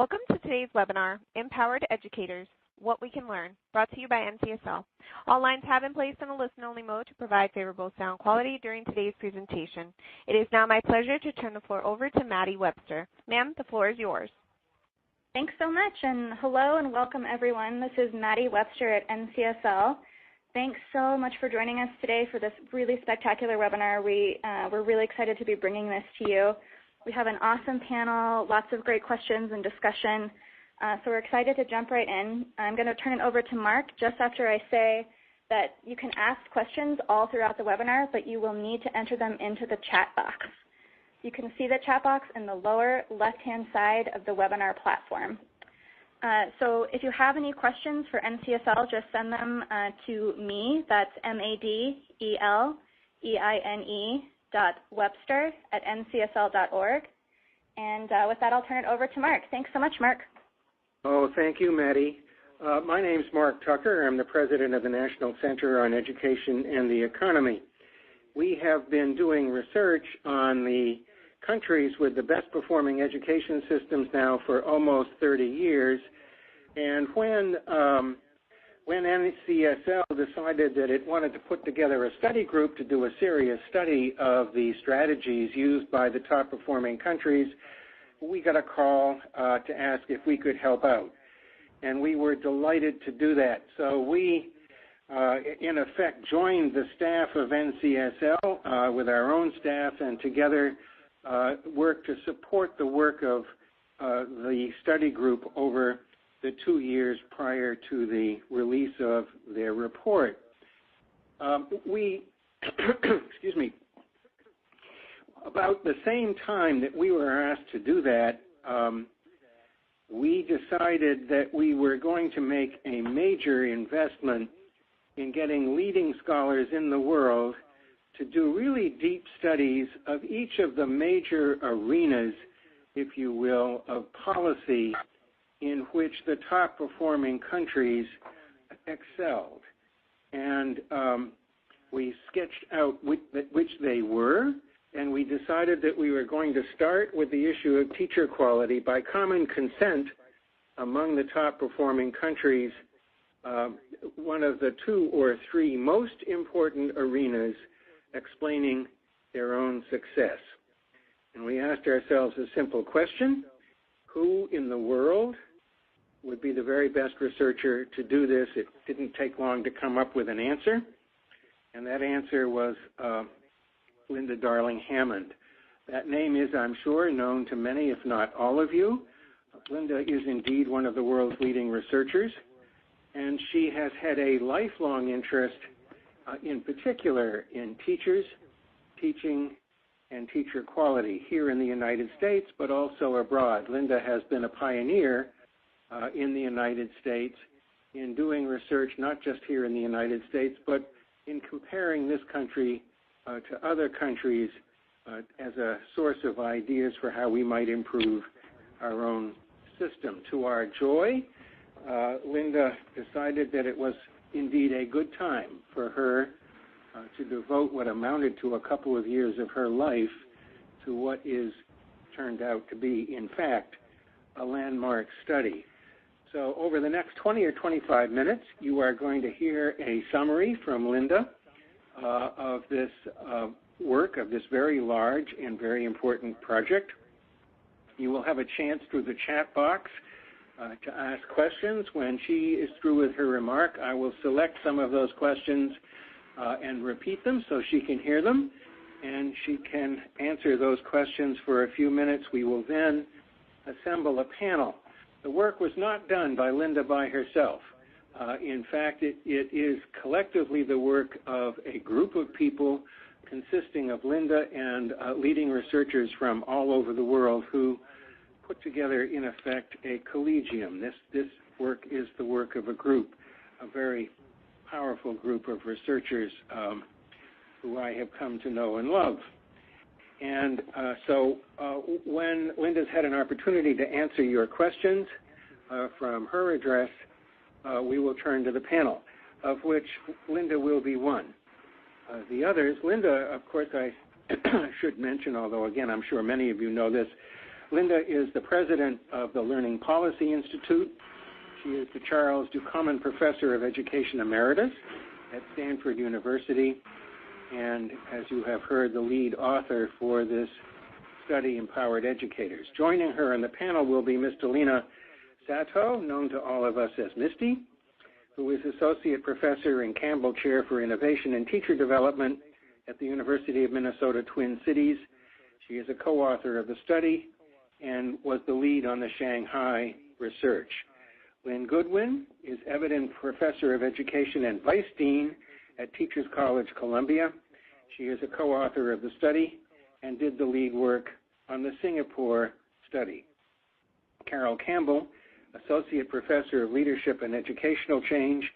Welcome to today's webinar, Empowered Educators, What We Can Learn, brought to you by NCSL. All lines have been placed in a listen-only mode to provide favorable sound quality during today's presentation. It is now my pleasure to turn the floor over to Maddie Webster. Ma'am, the floor is yours. Thanks so much, and hello and welcome everyone. This is Maddie Webster at NCSL. Thanks so much for joining us today for this really spectacular webinar. We're really excited to be bringing this to you. We have an awesome panel, lots of great questions and discussion, so we're excited to jump right in. I'm going to turn it over to Mark just after I say that you can ask questions all throughout the webinar, but you will need to enter them into the chat box. You can see the chat box in the lower left-hand side of the webinar platform. So if you have any questions for NCSL, just send them to me. That's madeline.webster@ncsl.org. And with that, I'll turn it over to Mark. Thanks so much, Mark. Oh, thank you, Maddie. My name's Mark Tucker. I'm the president of the National Center on Education and the Economy. We have been doing research on the countries with the best performing education systems now for almost 30 years. And when NCSL decided that it wanted to put together a study group to do a serious study of the strategies used by the top performing countries, we got a call to ask if we could help out. And we were delighted to do that. So we, in effect, joined the staff of NCSL with our own staff and together worked to support the work of the study group over the 2 years prior to the release of their report. Excuse me, about the same time that we were asked to do that, we decided that we were going to make a major investment in getting leading scholars in the world to do really deep studies of each of the major arenas, if you will, of policy in which the top performing countries excelled. And we sketched out which they were, and we decided that we were going to start with the issue of teacher quality by common consent among the top performing countries, one of the 2 or 3 most important arenas explaining their own success. And we asked ourselves a simple question: who in the world would be the very best researcher to do this? It didn't take long to come up with an answer, and that answer was Linda Darling-Hammond. That name is, I'm sure, known to many, if not all of you. Linda is indeed one of the world's leading researchers, and she has had a lifelong interest in particular in teachers, teaching, and teacher quality here in the United States, but also abroad. Linda has been a pioneer in the United States in doing research, not just here in the United States, but in comparing this country to other countries as a source of ideas for how we might improve our own system. To our joy, Linda decided that it was indeed a good time for her to devote what amounted to a couple of years of her life to what is turned out to be, in fact, a landmark study. So over the next 20 or 25 minutes, you are going to hear a summary from Linda of this work, of this very large and very important project. You will have a chance through the chat box to ask questions. When she is through with her remark, I will select some of those questions and repeat them so she can hear them, and she can answer those questions for a few minutes. We will then assemble a panel. The work was not done by Linda by herself. In fact, it is collectively the work of a group of people consisting of Linda and leading researchers from all over the world who put together, in effect, a collegium. This work is the work of a group, a very powerful group of researchers who I have come to know and love. And so when Linda's had an opportunity to answer your questions from her address, we will turn to the panel, of which Linda will be one. The others, Linda, of course, I should mention, although again I'm sure many of you know this, Linda is the president of the Learning Policy Institute. She is the Charles Ducommun Professor of Education Emeritus at Stanford University, and as you have heard, the lead author for this study, Empowered Educators. Joining her on the panel will be Ms. Delina Sato, known to all of us as Misty, who is Associate Professor and Campbell Chair for Innovation and Teacher Development at the University of Minnesota Twin Cities. She is a co-author of the study and was the lead on the Shanghai research. Lynn Goodwin is Evident Professor of Education and Vice Dean at Teachers College Columbia. She is a co-author of the study and did the lead work on the Singapore study. Carol Campbell, Associate Professor of Leadership and Educational Change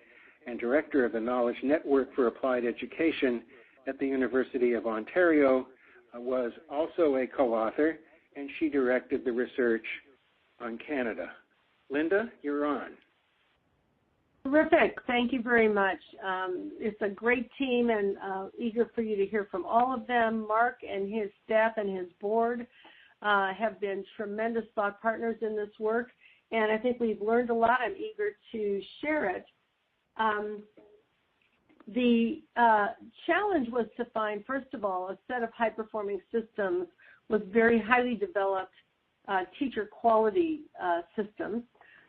and Director of the Knowledge Network for Applied Education at the University of Ontario, was also a co-author, and she directed the research on Canada. Linda, you're on. Terrific. Thank you very much. It's a great team, and eager for you to hear from all of them. Mark and his staff and his board have been tremendous thought partners in this work, and I think we've learned a lot. I'm eager to share it. The challenge was to find, first of all, a set of high-performing systems with very highly developed teacher quality systems,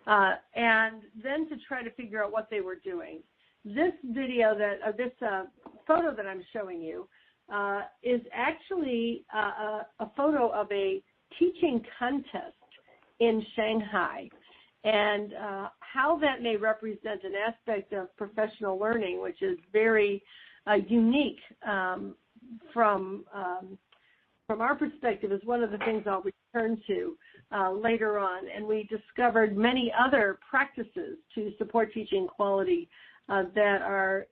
and then to try to figure out what they were doing. This video this photo that I'm showing you is actually a photo of a teaching contest in Shanghai, and how that may represent an aspect of professional learning, which is very unique from our perspective, is one of the things I'll return to later on. And we discovered many other practices to support teaching quality that are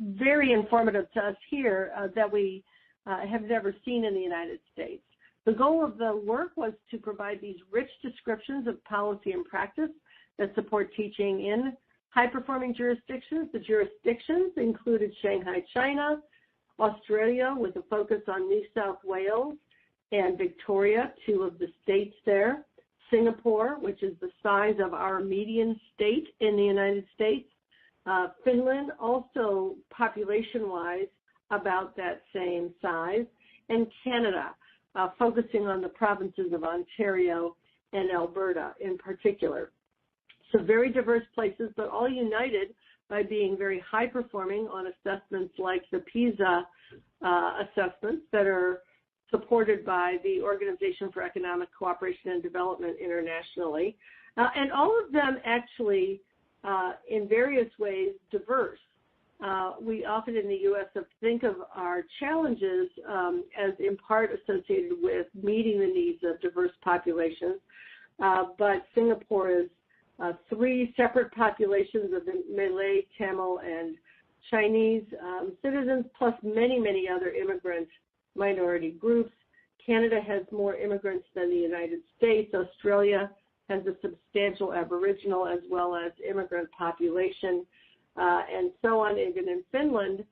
very informative to us here that we have never seen in the United States. The goal of the work was to provide these rich descriptions of policy and practice that support teaching in high-performing jurisdictions. The jurisdictions included Shanghai-China, Australia with a focus on New South Wales and Victoria, two of the states there, Singapore, which is the size of our median state in the United States, Finland, also population-wise about that same size, and Canada, focusing on the provinces of Ontario and Alberta in particular. So very diverse places, but all united by being very high-performing on assessments like the PISA assessments that are supported by the Organization for Economic Cooperation and Development internationally, and all of them actually in various ways diverse. We often in the U.S. think of our challenges as in part associated with meeting the needs of diverse populations, but Singapore is three separate populations of the Malay, Tamil, and Chinese citizens, plus many, many other immigrant minority groups. Canada has more immigrants than the United States. Australia has a substantial Aboriginal as well as immigrant population, and so on. Even in Finland,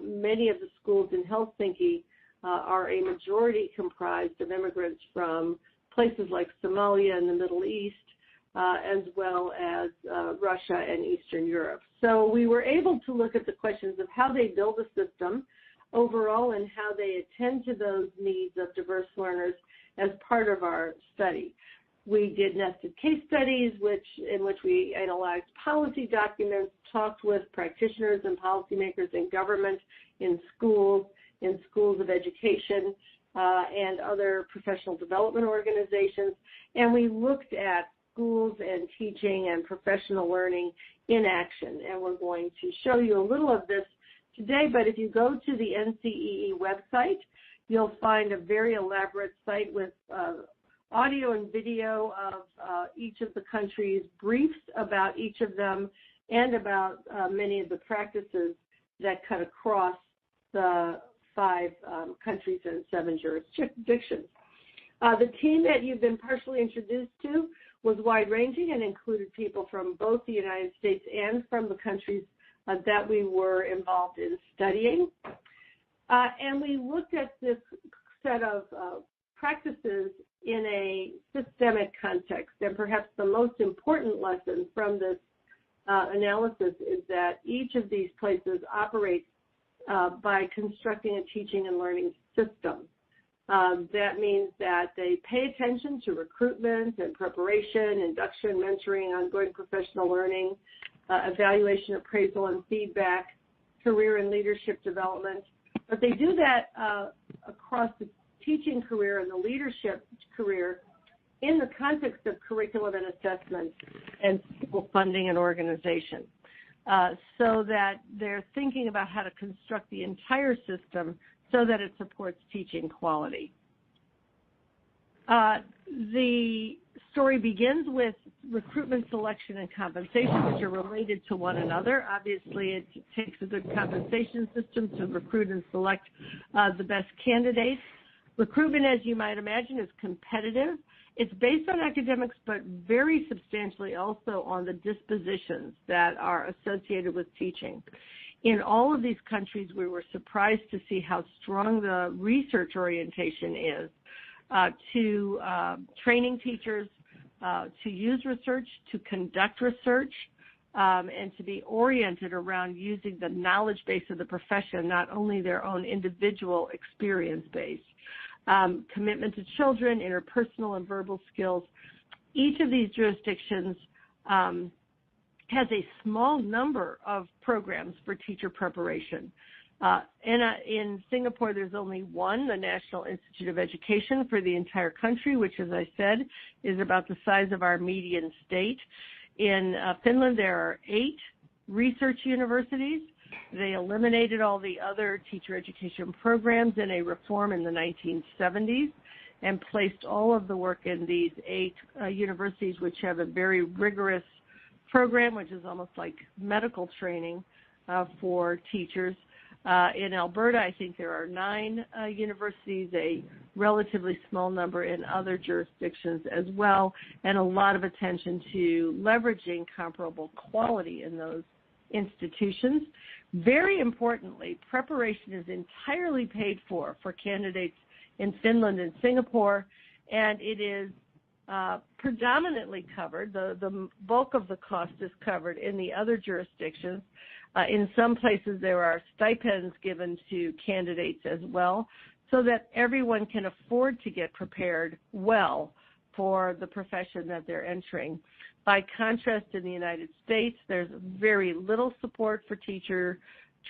many of the schools in Helsinki are a majority comprised of immigrants from places like Somalia and the Middle East, as well as Russia and Eastern Europe. So we were able to look at the questions of how they build a system overall and how they attend to those needs of diverse learners as part of our study. We did nested case studies in which we analyzed policy documents, talked with practitioners and policymakers in government, in schools of education, and other professional development organizations, and we looked at schools and teaching and professional learning in action. And we're going to show you a little of this today, but if you go to the NCEE website, you'll find a very elaborate site with audio and video of each of the countries, briefs about each of them, and about many of the practices that cut across the 5 countries and 7 jurisdictions. The team that you've been partially introduced to was wide-ranging and included people from both the United States and from the countries that we were involved in studying. And we looked at this set of practices in a systemic context. And perhaps the most important lesson from this analysis is that each of these places operates by constructing a teaching and learning system. That means that they pay attention to recruitment and preparation, induction, mentoring, ongoing professional learning, evaluation, appraisal, and feedback, career and leadership development. But they do that across the teaching career and the leadership career in the context of curriculum and assessment and school funding and organization, so that they're thinking about how to construct the entire system so that it supports teaching quality. The story begins with recruitment, selection, and compensation, which are related to one another. Obviously, it takes a good compensation system to recruit and select the best candidates. Recruitment, as you might imagine, is competitive. It's based on academics, but very substantially also on the dispositions that are associated with teaching. In all of these countries, we were surprised to see how strong the research orientation is to training teachers, to use research, to conduct research, and to be oriented around using the knowledge base of the profession, not only their own individual experience base. Commitment to children, interpersonal and verbal skills. Each of these jurisdictions has a small number of programs for teacher preparation. In Singapore, there's only one, the National Institute of Education, for the entire country, which, as I said, is about the size of our median state. In Finland, there are 8 research universities. They eliminated all the other teacher education programs in a reform in the 1970s and placed all of the work in these 8 universities, which have a very rigorous program, which is almost like medical training for teachers. In Alberta, I think there are 9 universities, a relatively small number in other jurisdictions as well, and a lot of attention to leveraging comparable quality in those institutions. Very importantly, preparation is entirely paid for candidates in Finland and Singapore, and it is predominantly covered. The bulk of the cost is covered in the other jurisdictions. In some places, there are stipends given to candidates as well, so that everyone can afford to get prepared well for the profession that they're entering. By contrast, in the United States, there's very little support for teacher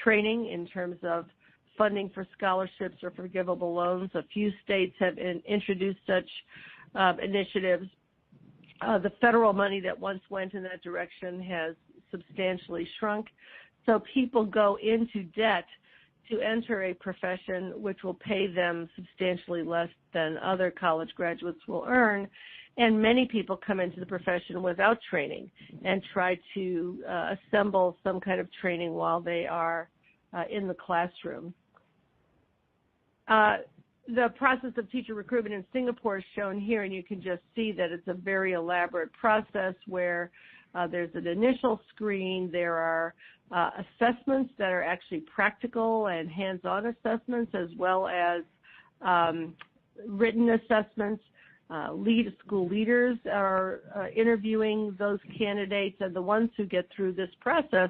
training in terms of funding for scholarships or forgivable loans. A few states have introduced such initiatives. The federal money that once went in that direction has substantially shrunk. So people go into debt to enter a profession which will pay them substantially less than other college graduates will earn. And many people come into the profession without training and try to assemble some kind of training while they are in the classroom. The process of teacher recruitment in Singapore is shown here, and you can just see that it's a very elaborate process where there's an initial screen. There are assessments that are actually practical and hands-on assessments, as well as written assessments. School leaders are interviewing those candidates, and the ones who get through this process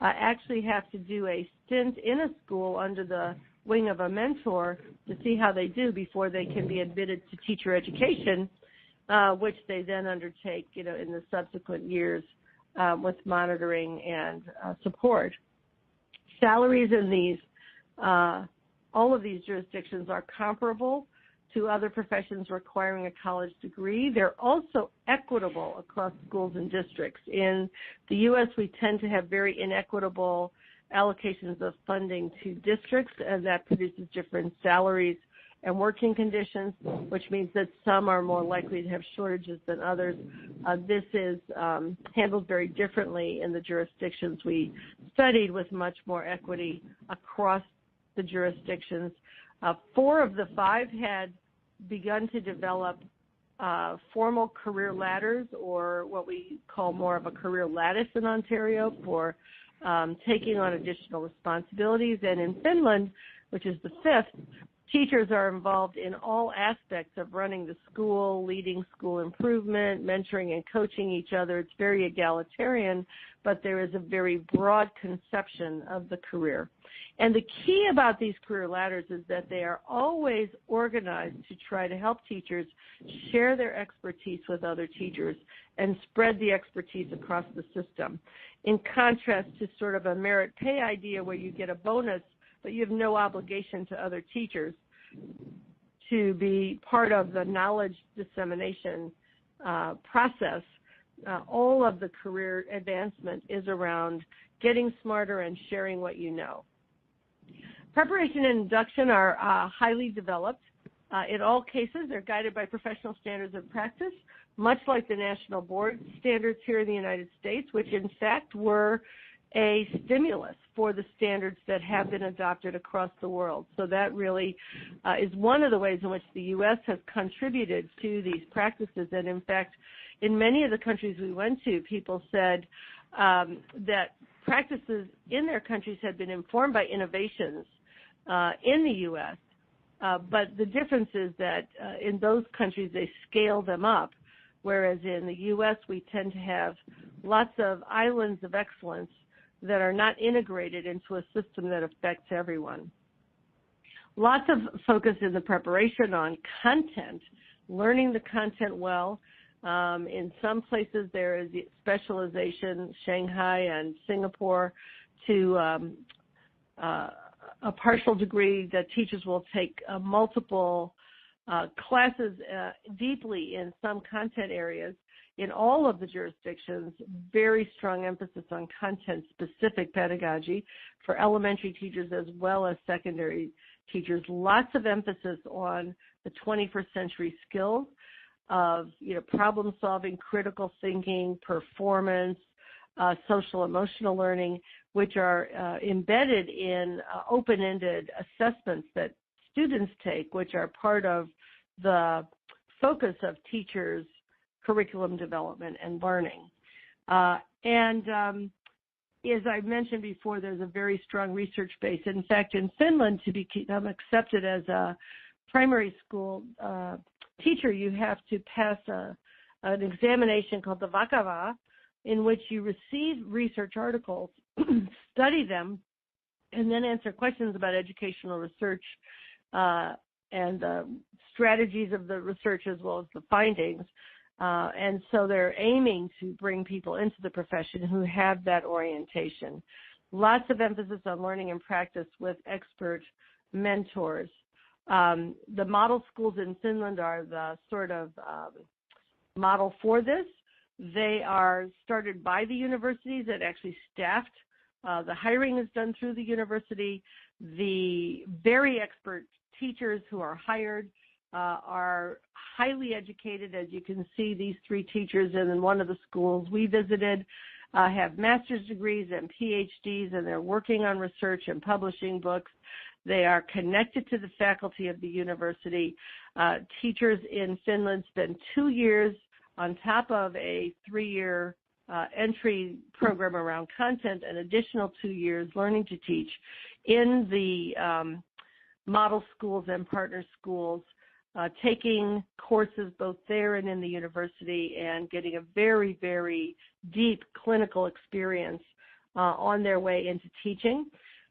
actually have to do a stint in a school under the wing of a mentor to see how they do before they can be admitted to teacher education, which they then undertake, in the subsequent years with monitoring and support. Salaries in these, all of these jurisdictions are comparable to other professions requiring a college degree. They're also equitable across schools and districts. In the U.S., we tend to have very inequitable allocations of funding to districts, and that produces different salaries and working conditions, which means that some are more likely to have shortages than others. This is handled very differently in the jurisdictions we studied, with much more equity across the jurisdictions. 4 of the 5 had begun to develop formal career ladders, or what we call more of a career lattice in Ontario, for taking on additional responsibilities. And in Finland, which is the 5th, Teachers are involved in all aspects of running the school, leading school improvement, mentoring and coaching each other. It's very egalitarian, but there is a very broad conception of the career. And the key about these career ladders is that they are always organized to try to help teachers share their expertise with other teachers and spread the expertise across the system. In contrast to sort of a merit pay idea where you get a bonus but you have no obligation to other teachers to be part of the knowledge dissemination process. All of the career advancement is around getting smarter and sharing what you know. Preparation and induction are highly developed. In all cases, they're guided by professional standards of practice, much like the national board standards here in the United States, which in fact were a stimulus for the standards that have been adopted across the world. So that really is one of the ways in which the U.S. has contributed to these practices. And in fact, in many of the countries we went to, people said that practices in their countries had been informed by innovations in the U.S., but the difference is that in those countries they scale them up, whereas in the U.S. we tend to have lots of islands of excellence that are not integrated into a system that affects everyone. Lots of focus in the preparation on content, learning the content well. In some places there is specialization, Shanghai and Singapore, to a partial degree that teachers will take multiple classes deeply in some content areas. In all of the jurisdictions, very strong emphasis on content-specific pedagogy for elementary teachers as well as secondary teachers. Lots of emphasis on the 21st century skills of problem solving, critical thinking, performance, social emotional learning, which are embedded in open-ended assessments that students take, which are part of the focus of teachers' curriculum development and learning. As I mentioned before, there's a very strong research base. In fact, in Finland, to become accepted as a primary school teacher, you have to pass an examination called the vakava, in which you receive research articles, study them, and then answer questions about educational research and the strategies of the research as well as the findings. And so they're aiming to bring people into the profession who have that orientation. Lots of emphasis on learning and practice with expert mentors. The model schools in Finland are the sort of model for this. They are started by the universities that actually staffed. The hiring is done through the university. The very expert teachers who are hired are highly educated. As you can see, these three teachers in one of the schools we visited have master's degrees and PhDs, and they're working on research and publishing books. They are connected to the faculty of the university. Teachers in Finland spend 2 years on top of a 3-year entry program around content, an additional 2 years learning to teach in the model schools and partner schools, taking courses both there and in the university and getting a very, very deep clinical experience on their way into teaching.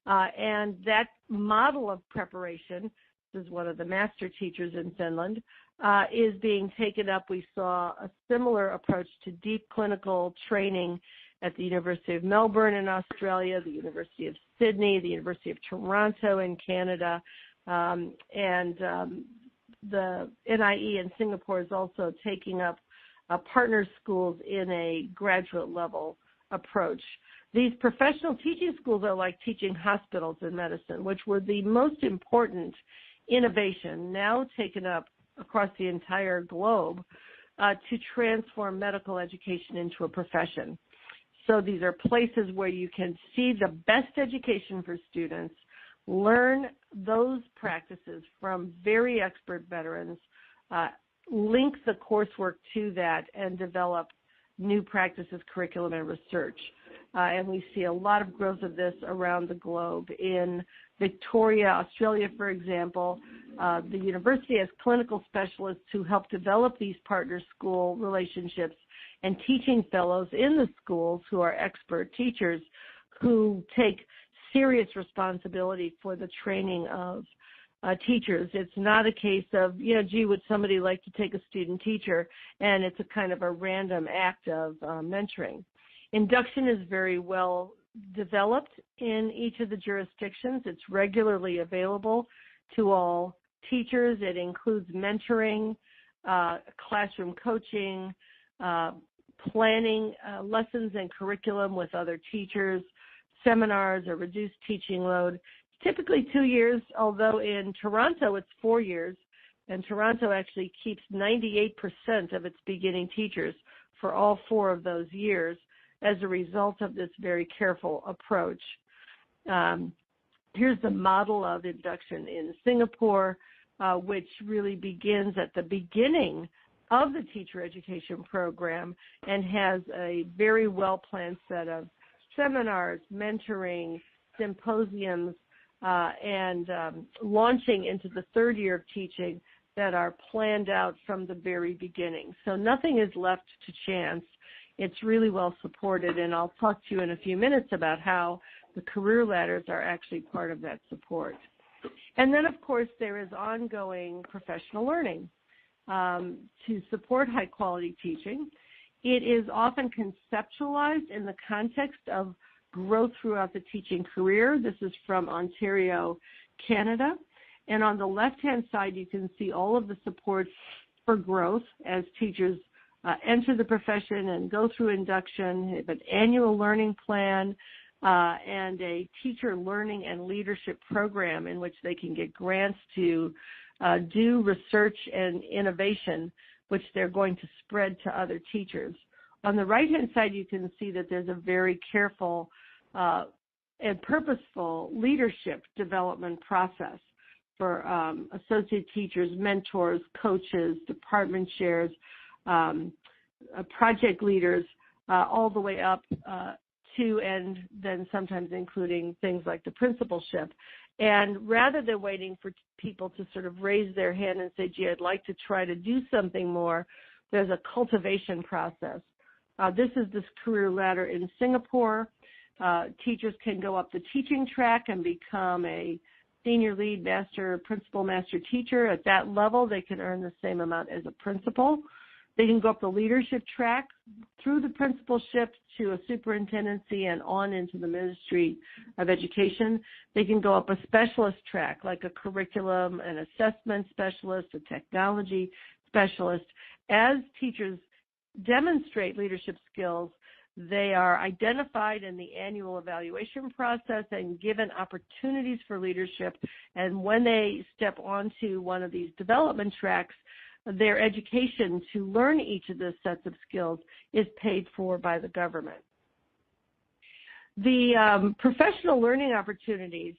And that model of preparation, this is one of the master teachers in Finland, is being taken up. We saw a similar approach to deep clinical training at the University of Melbourne in Australia, the University of Sydney, the University of Toronto in Canada, and the NIE in Singapore is also taking up partner schools in a graduate level approach. These professional teaching schools are like teaching hospitals in medicine, which were the most important innovation now taken up across the entire globe to transform medical education into a profession. So these are places where you can see the best education for students, learn those practices from very expert veterans, link the coursework to that, and develop new practices, curriculum, and research. And we see a lot of growth of this around the globe. In Victoria, Australia, for example, the university has clinical specialists who help develop these partner school relationships and teaching fellows in the schools who are expert teachers who take serious responsibility for the training of teachers. It's not a case of, gee, would somebody like to take a student teacher? And it's a kind of a random act of mentoring. Induction is very well developed in each of the jurisdictions. It's regularly available to all teachers. It includes mentoring, classroom coaching, planning lessons and curriculum with other teachers, seminars, a reduced teaching load. Typically 2 years, although in Toronto it's 4 years, and Toronto actually keeps 98% of its beginning teachers for all 4 of those years as a result of this very careful approach. Here's the model of induction in Singapore, which really begins at the beginning of the teacher education program and has a very well-planned set of seminars, mentoring, symposiums, and launching into the 3rd year of teaching that are planned out from the very beginning. So nothing is left to chance. It's really well supported, and I'll talk to you in a few minutes about how the career ladders are actually part of that support. And then, of course, there is ongoing professional learning to support high-quality teaching. It is often conceptualized in the context of growth throughout the teaching career. This is from Ontario, Canada. And on the left-hand side, you can see all of the supports for growth as teachers enter the profession and go through induction. They have an annual learning plan and a teacher learning and leadership program in which they can get grants to do research and innovation, which they're going to spread to other teachers. On the right-hand side, you can see that there's a very careful and purposeful leadership development process for associate teachers, mentors, coaches, department chairs, project leaders, all the way up to and then sometimes including things like the principalship. And rather than waiting for people to sort of raise their hand and say, gee, I'd like to try to do something more, there's a cultivation process. This is this career ladder in Singapore. Teachers can go up the teaching track and become a senior lead master, principal master teacher. At that level, they can earn the same amount as a principal. They can go up the leadership track through the principalship to a superintendency and on into the Ministry of Education. They can go up a specialist track like a curriculum, an assessment specialist, a technology specialist. As teachers demonstrate leadership skills, they are identified in the annual evaluation process and given opportunities for leadership. And when they step onto one of these development tracks, their education to learn each of those sets of skills is paid for by the government. The professional learning opportunities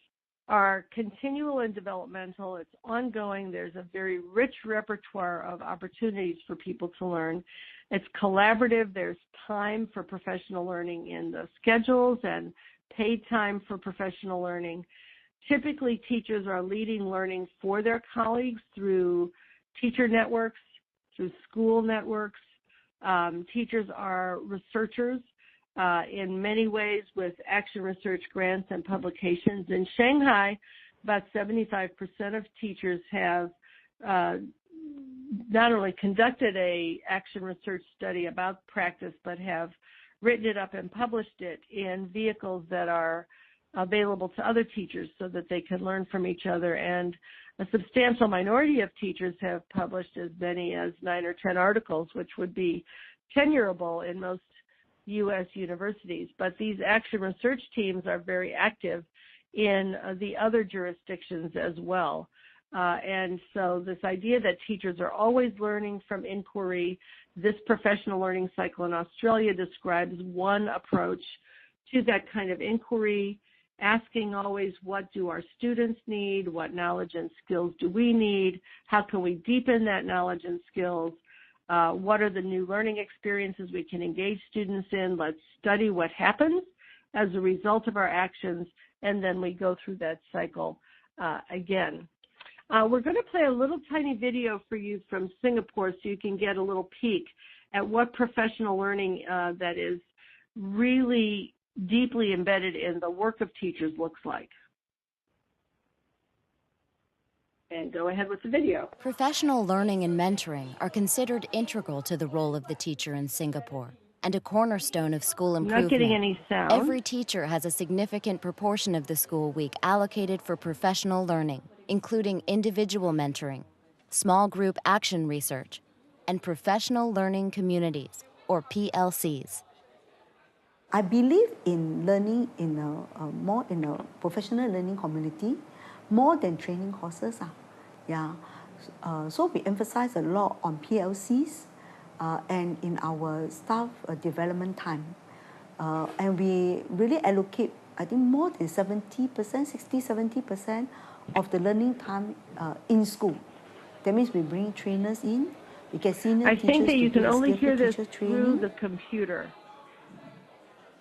are continual and developmental. It's ongoing. There's a very rich repertoire of opportunities for people to learn. It's collaborative. There's time for professional learning in the schedules and paid time for professional learning. Typically, teachers are leading learning for their colleagues through teacher networks, through school networks. Teachers are researchers in many ways with action research grants and publications. In Shanghai, about 75% of teachers have not only conducted a action research study about practice, but have written it up and published it in vehicles that are available to other teachers so that they can learn from each other. And a substantial minority of teachers have published as many as 9 or 10 articles, which would be tenurable in most U.S. universities. But these action research teams are very active in the other jurisdictions as well. And so this idea that teachers are always learning from inquiry, this professional learning cycle in Australia describes one approach to that kind of inquiry, asking always, what do our students need? What knowledge and skills do we need? How can we deepen that knowledge and skills? What are the new learning experiences we can engage students in? Let's study what happens as a result of our actions, and then we go through that cycle again. We're going to play a little tiny video for you from Singapore so you can get a little peek at what professional learning that is really deeply embedded in the work of teachers looks like. And go ahead with the video. Professional learning and mentoring are considered integral to the role of the teacher in Singapore and a cornerstone of school improvement. Not getting any sound. Every teacher has a significant proportion of the school week allocated for professional learning, including individual mentoring, small group action research, and professional learning communities, or PLCs. I believe in learning more in a professional learning community, more than training courses. So we emphasize a lot on PLCs and in our staff development time. And we really allocate, I think, more than 70%, 60-70% of the learning time in school. That means we bring trainers in, we get senior teachers. I think that you can only hear this training. Through the computer.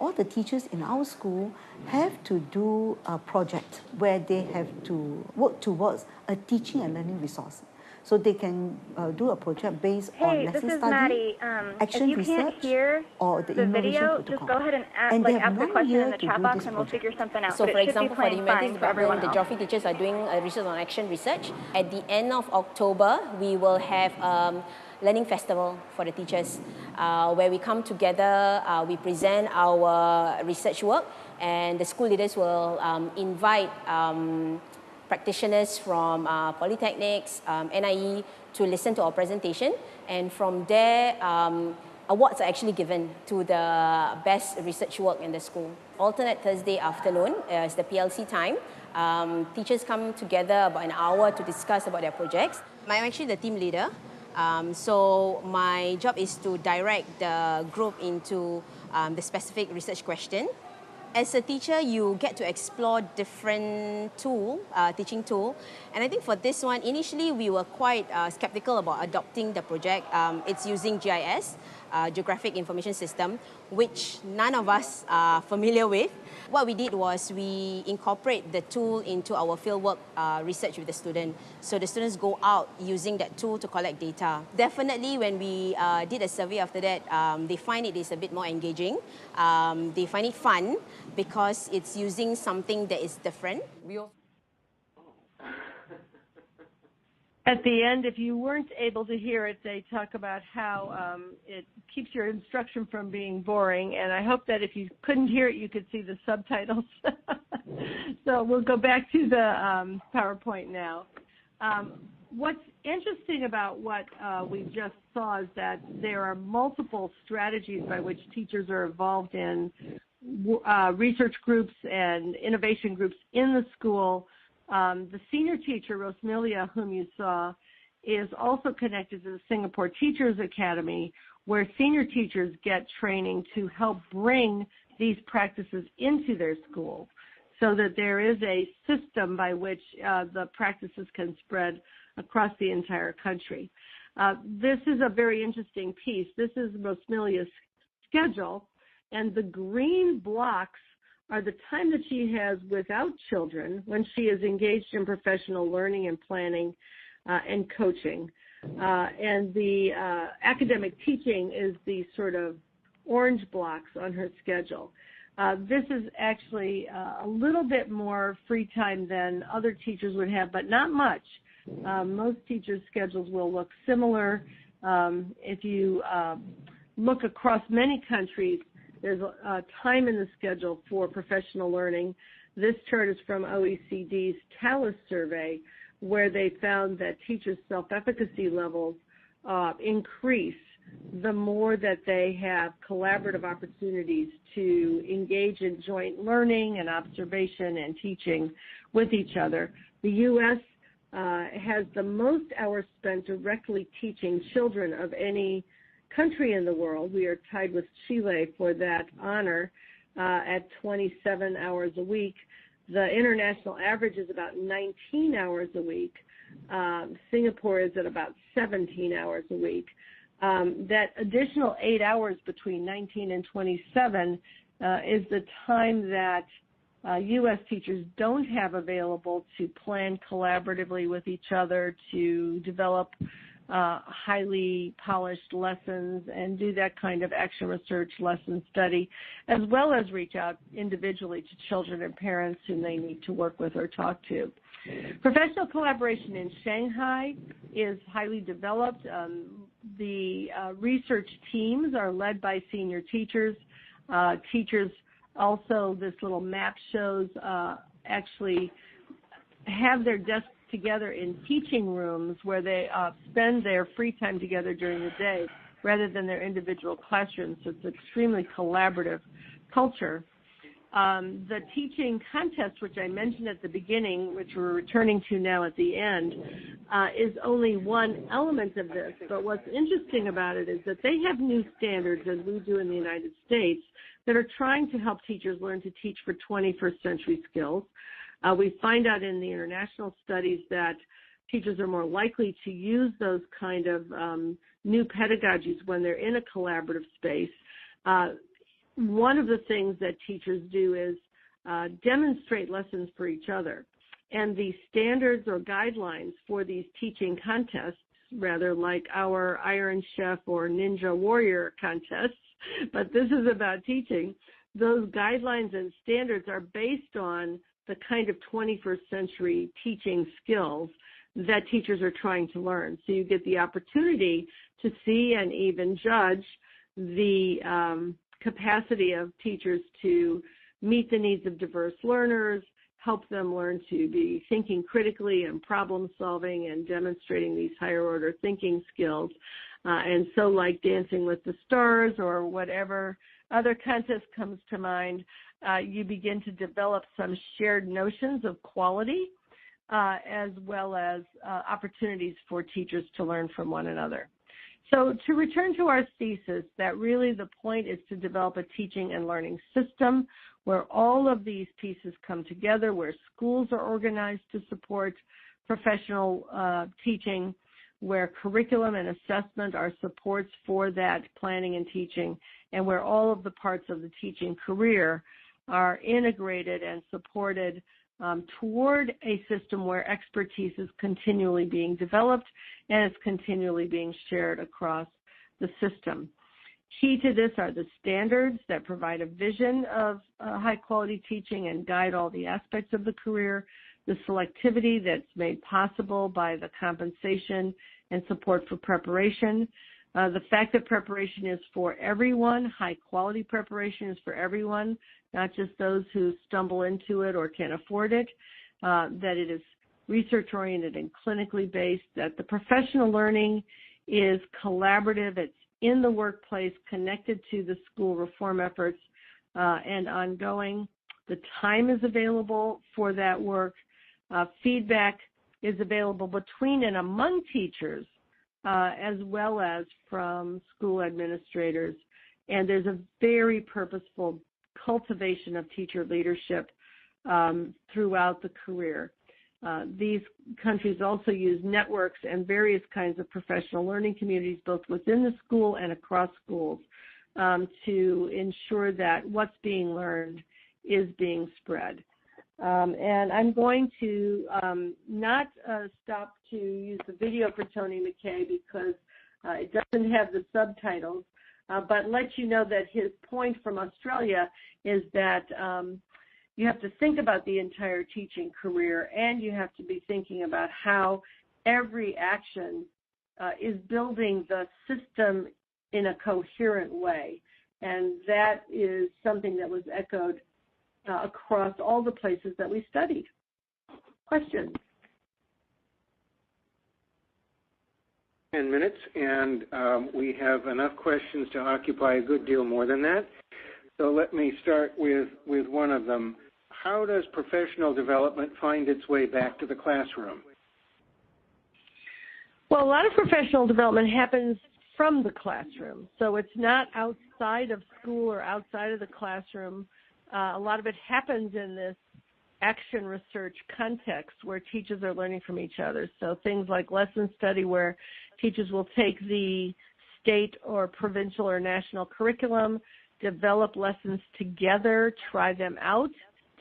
All the teachers in our school have to do a project where they have to work towards a teaching and learning resource. So they can do a project based on lesson study, Maddie. action if you research, can't hear or the video, protocol. just go ahead and ask the question in the chat box and we'll figure something out. So but for example, for the humanities department, the else. geography teachers are doing research on action research. At the end of October, we will have learning festival for the teachers, where we come together, we present our research work, and the school leaders will invite practitioners from polytechnics, NIE to listen to our presentation, and from there awards are actually given to the best research work in the school. Alternate Thursday afternoon is the PLC time. Teachers come together about an hour to discuss about their projects. I'm actually the team leader. So my job is to direct the group into the specific research question. As a teacher, you get to explore different teaching tool. And I think for this one, initially we were quite skeptical about adopting the project. It's using GIS, Geographic Information System, which none of us are familiar with. What we did was we incorporate the tool into our fieldwork research with the student. So the students go out using that tool to collect data. Definitely when we did a survey after that, they find it is a bit more engaging. They find it fun because it's using something that is different. At the end, if you weren't able to hear it, they talk about how it keeps your instruction from being boring, and I hope that if you couldn't hear it, you could see the subtitles. So we'll go back to the PowerPoint now. What's interesting about what we just saw is that there are multiple strategies by which teachers are involved in research groups and innovation groups in the school. The senior teacher, Rosmilia, whom you saw, is also connected to the Singapore Teachers Academy, where senior teachers get training to help bring these practices into their schools so that there is a system by which the practices can spread across the entire country. This is a very interesting piece. This is Rosmilia's schedule, and the green blocks are the time that she has without children when she is engaged in professional learning and planning and coaching. And the academic teaching is the sort of orange blocks on her schedule. This is actually a little bit more free time than other teachers would have, but not much. Most teachers' schedules will look similar. If you look across many countries, there's a time in the schedule for professional learning. This chart is from OECD's TALIS survey, where they found that teachers' self-efficacy levels increase the more that they have collaborative opportunities to engage in joint learning and observation and teaching with each other. The U.S. Has the most hours spent directly teaching children of any country in the world. We are tied with Chile for that honor at 27 hours a week. The international average is about 19 hours a week. Singapore is at about 17 hours a week. That additional 8 hours between 19 and 27 is the time that U.S. teachers don't have available to plan collaboratively with each other, to develop highly polished lessons and do that kind of action research, lesson study, as well as reach out individually to children and parents whom they need to work with or talk to. Professional collaboration in Shanghai is highly developed. The research teams are led by senior teachers. Teachers also, this little map shows, actually have their desks together in teaching rooms where they spend their free time together during the day rather than their individual classrooms. So it's an extremely collaborative culture. The teaching contest, which I mentioned at the beginning, which we're returning to now at the end, is only one element of this. But what's interesting about it is that they have new standards, as we do in the United States, that are trying to help teachers learn to teach for 21st century skills. We find out in the international studies that teachers are more likely to use those kind of new pedagogies when they're in a collaborative space. One of the things that teachers do is demonstrate lessons for each other. And the standards or guidelines for these teaching contests, rather like our Iron Chef or Ninja Warrior contests, but this is about teaching, those guidelines and standards are based on the kind of 21st century teaching skills that teachers are trying to learn. So you get the opportunity to see and even judge the capacity of teachers to meet the needs of diverse learners, help them learn to be thinking critically and problem solving and demonstrating these higher order thinking skills. And so like Dancing with the Stars or whatever other contest comes to mind, you begin to develop some shared notions of quality as well as opportunities for teachers to learn from one another. So to return to our thesis, that really the point is to develop a teaching and learning system where all of these pieces come together, where schools are organized to support professional teaching, where curriculum and assessment are supports for that planning and teaching, and where all of the parts of the teaching career are integrated and supported toward a system where expertise is continually being developed and is continually being shared across the system. Key to this are the standards that provide a vision of high-quality teaching and guide all the aspects of the career, the selectivity that's made possible by the compensation and support for preparation, the fact that preparation is for everyone, high-quality preparation is for everyone, not just those who stumble into it or can't afford it, that it is research-oriented and clinically based, that the professional learning is collaborative, it's in the workplace, connected to the school reform efforts, and ongoing. The time is available for that work. Feedback is available between and among teachers, as well as from school administrators. And there's a very purposeful cultivation of teacher leadership throughout the career. These countries also use networks and various kinds of professional learning communities, both within the school and across schools, to ensure that what's being learned is being spread. And I'm going to not stop to use the video for Tony McKay because it doesn't have the subtitles, but let you know that his point from Australia is that you have to think about the entire teaching career, and you have to be thinking about how every action is building the system in a coherent way. And that is something that was echoed across all the places that we studied. Questions? 10 minutes, and we have enough questions to occupy a good deal more than that. So let me start with one of them. How does professional development find its way back to the classroom? Well, a lot of professional development happens from the classroom. So it's not outside of school or outside of the classroom. A lot of it happens in this action research context where teachers are learning from each other. So things like lesson study where teachers will take the state or provincial or national curriculum, develop lessons together, try them out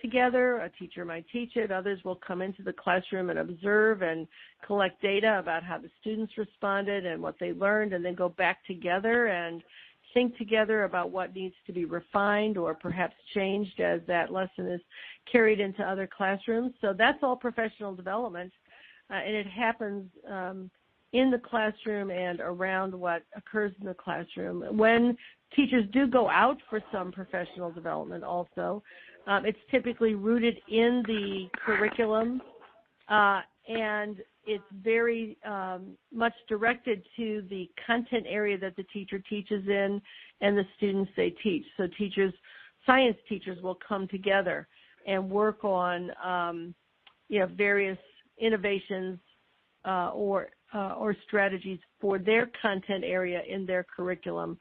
together. A teacher might teach it. Others will come into the classroom and observe and collect data about how the students responded and what they learned, and then go back together and think together about what needs to be refined or perhaps changed as that lesson is carried into other classrooms. So that's all professional development, and it happens in the classroom and around what occurs in the classroom. When teachers do go out for some professional development also, it's typically rooted in the curriculum, and it's very much directed to the content area that the teacher teaches in and the students they teach. So science teachers will come together and work on various innovations or strategies for their content area in their curriculum.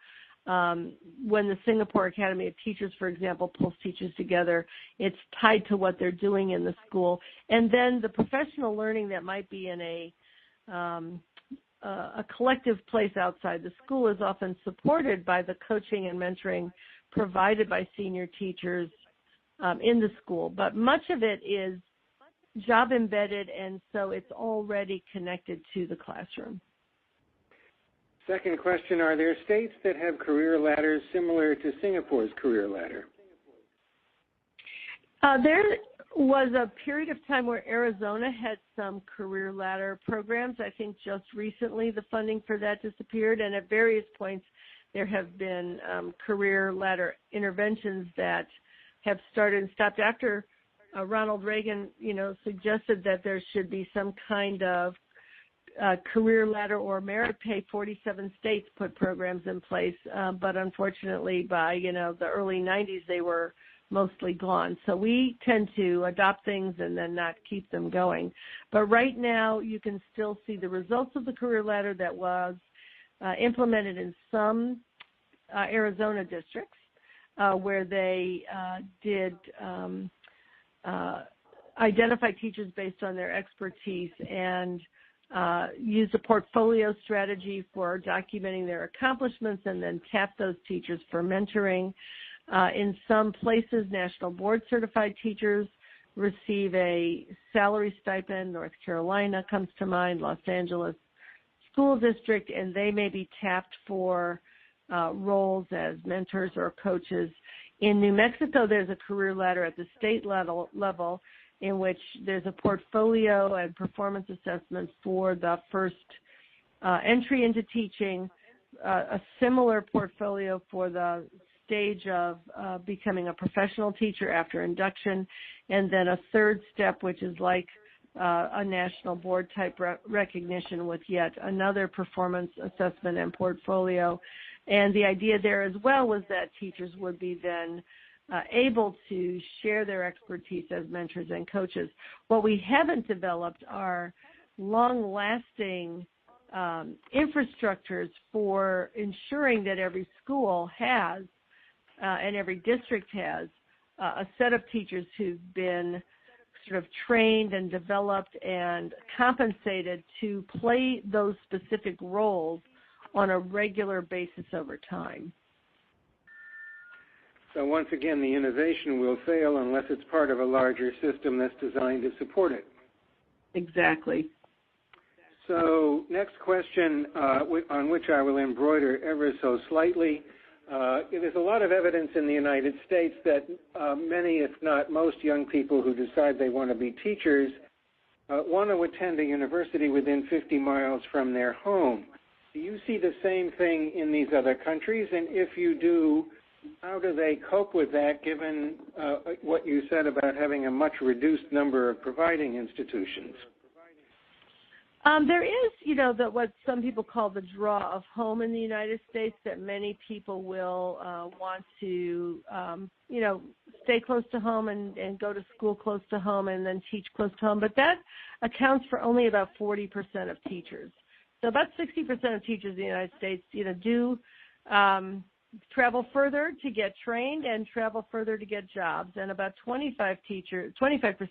When the Singapore Academy of Teachers, for example, pulls teachers together, it's tied to what they're doing in the school. And then the professional learning that might be in a collective place outside the school is often supported by the coaching and mentoring provided by senior teachers in the school. But much of it is job embedded, and so it's already connected to the classroom. Second question, are there states that have career ladders similar to Singapore's career ladder? There was a period of time where Arizona had some career ladder programs. I think just recently the funding for that disappeared, and at various points there have been career ladder interventions that have started and stopped after Ronald Reagan, suggested that there should be some kind of career ladder or merit pay. 47 states put programs in place, but unfortunately by, the early 90s, they were mostly gone. So we tend to adopt things and then not keep them going. But right now, you can still see the results of the career ladder that was implemented in some Arizona districts where they did identify teachers based on their expertise and use a portfolio strategy for documenting their accomplishments and then tap those teachers for mentoring. In some places, national board certified teachers receive a salary stipend. North Carolina comes to mind, Los Angeles School District, and they may be tapped for roles as mentors or coaches. In New Mexico, there's a career ladder at the state level in which there's a portfolio and performance assessment for the first entry into teaching, a similar portfolio for the stage of becoming a professional teacher after induction, and then a third step, which is like a national board type recognition with yet another performance assessment and portfolio. And the idea there as well was that teachers would be then able to share their expertise as mentors and coaches. What we haven't developed are long-lasting infrastructures for ensuring that every school has and every district has a set of teachers who've been sort of trained and developed and compensated to play those specific roles on a regular basis over time. So once again, the innovation will fail unless it's part of a larger system that's designed to support it. Exactly. So next question, on which I will embroider ever so slightly. There's a lot of evidence in the United States that many, if not most, young people who decide they want to be teachers want to attend a university within 50 miles from their home. Do you see the same thing in these other countries? And if you do, how do they cope with that, given what you said about having a much reduced number of providing institutions? There is, what some people call the draw of home in the United States, that many people will want to, stay close to home and go to school close to home and then teach close to home. But that accounts for only about 40% of teachers. So about 60% of teachers in the United States, do travel further to get trained and travel further to get jobs. And about 25%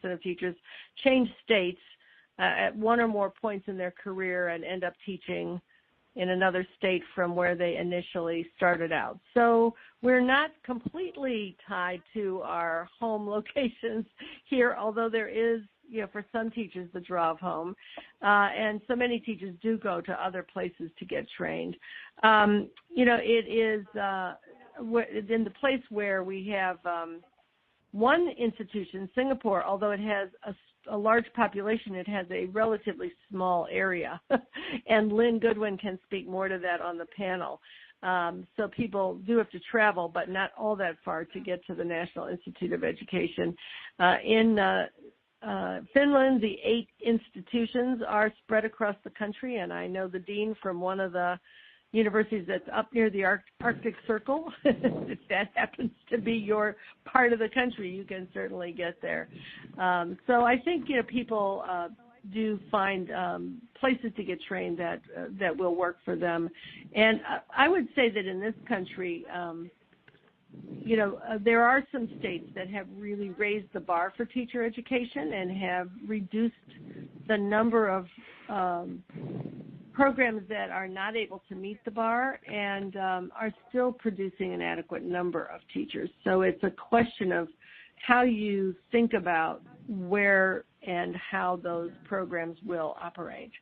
of teachers change states at one or more points in their career and end up teaching in another state from where they initially started out. So we're not completely tied to our home locations here, although there is, for some teachers, the draw of home. And so many teachers do go to other places to get trained. It is in the place where we have one institution, Singapore, although it has a large population, it has a relatively small area. And Lynn Goodwin can speak more to that on the panel. So people do have to travel, but not all that far to get to the National Institute of Education. In Finland, the 8 institutions are spread across the country, and I know the dean from one of the universities that's up near the Arctic Circle. If that happens to be your part of the country, you can certainly get there. So I think people do find places to get trained that will work for them. And I would say that in this country, there are some states that have really raised the bar for teacher education and have reduced the number of programs that are not able to meet the bar and are still producing an adequate number of teachers. So it's a question of how you think about where and how those programs will operate.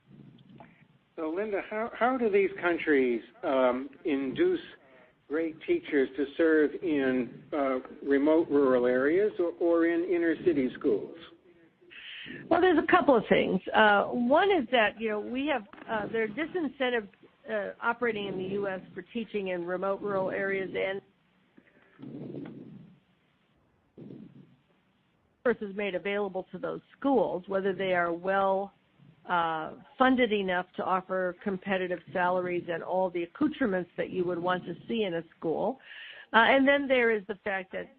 So, Linda, how do these countries induce great teachers to serve in remote rural areas or in inner city schools? Well, there's a couple of things. One is that, we have, there are disincentives operating in the U.S. for teaching in remote rural areas and resources made available to those schools, whether they are well funded enough to offer competitive salaries and all the accoutrements that you would want to see in a school. And then there is the fact that,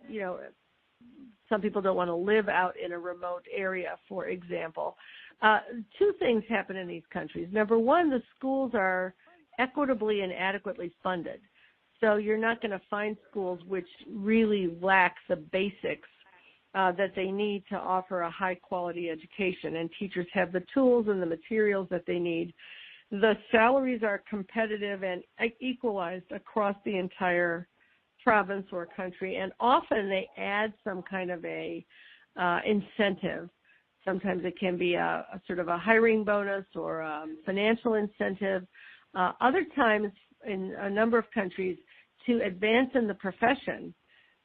some people don't want to live out in a remote area, for example. 2 things happen in these countries. Number one, the schools are equitably and adequately funded. So you're not going to find schools which really lack the basics that they need to offer a high-quality education, and teachers have the tools and the materials that they need. The salaries are competitive and equalized across the entire province or country, and often they add some kind of a incentive. Sometimes it can be a sort of a hiring bonus or a financial incentive. Other times, in a number of countries, to advance in the profession,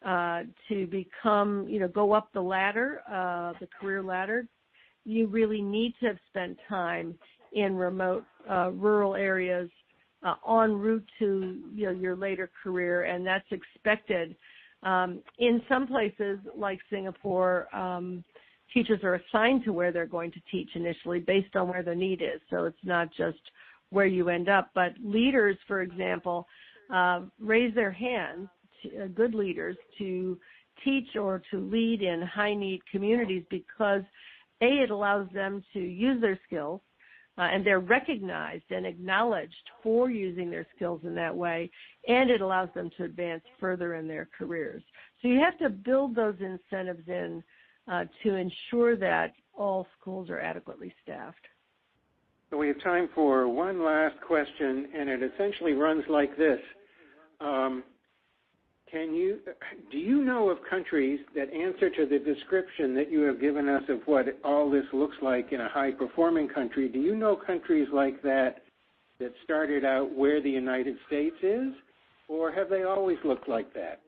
to become, go up the ladder, the career ladder, you really need to have spent time in remote rural areas en route to your later career, and that's expected. In some places, like Singapore, teachers are assigned to where they're going to teach initially based on where the need is, so it's not just where you end up. But leaders, for example, raise their hands, good leaders, to teach or to lead in high-need communities because, A, it allows them to use their skills, and they're recognized and acknowledged for using their skills in that way, and it allows them to advance further in their careers. So you have to build those incentives in to ensure that all schools are adequately staffed. So we have time for one last question, and it essentially runs like this. Do you know of countries that answer to the description that you have given us of what all this looks like in a high-performing country? Do you know countries like that started out where the United States is, or have they always looked like that?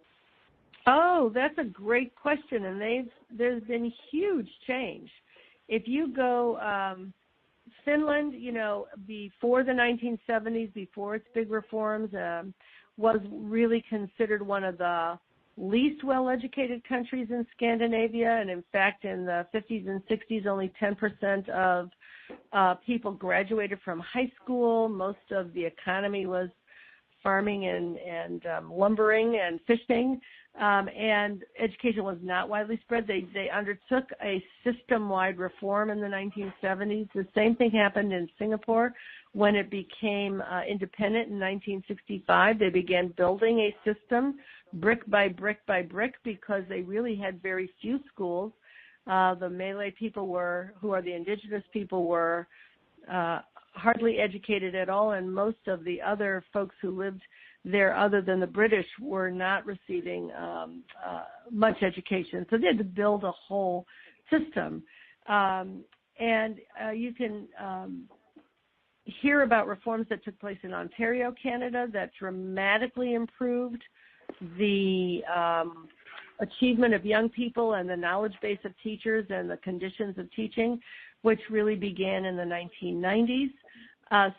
Oh, that's a great question, and there's been huge change. If you go Finland, before the 1970s, before its big reforms, was really considered one of the least well-educated countries in Scandinavia, and in fact, in the 50s and 60s, only 10% of people graduated from high school. Most of the economy was farming and lumbering and fishing, and education was not widely spread. They undertook a system-wide reform in the 1970s. The same thing happened in Singapore. When it became independent in 1965, they began building a system brick by brick by brick because they really had very few schools. The Malay people who are the indigenous people, were hardly educated at all, and most of the other folks who lived there other than the British were not receiving much education. So they had to build a whole system. And you can hear about reforms that took place in Ontario, Canada, that dramatically improved the achievement of young people and the knowledge base of teachers and the conditions of teaching, which really began in the 1990s.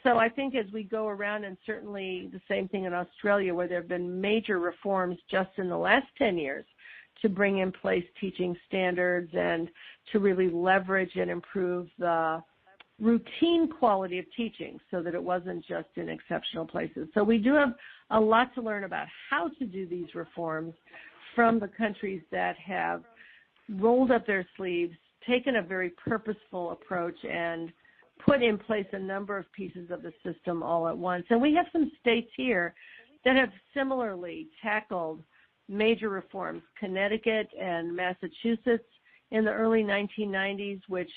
So I think as we go around, and certainly the same thing in Australia, where there have been major reforms just in the last 10 years to bring in place teaching standards and to really leverage and improve the routine quality of teaching so that it wasn't just in exceptional places. So we do have a lot to learn about how to do these reforms from the countries that have rolled up their sleeves, taken a very purposeful approach, and put in place a number of pieces of the system all at once. And we have some states here that have similarly tackled major reforms, Connecticut and Massachusetts in the early 1990s, which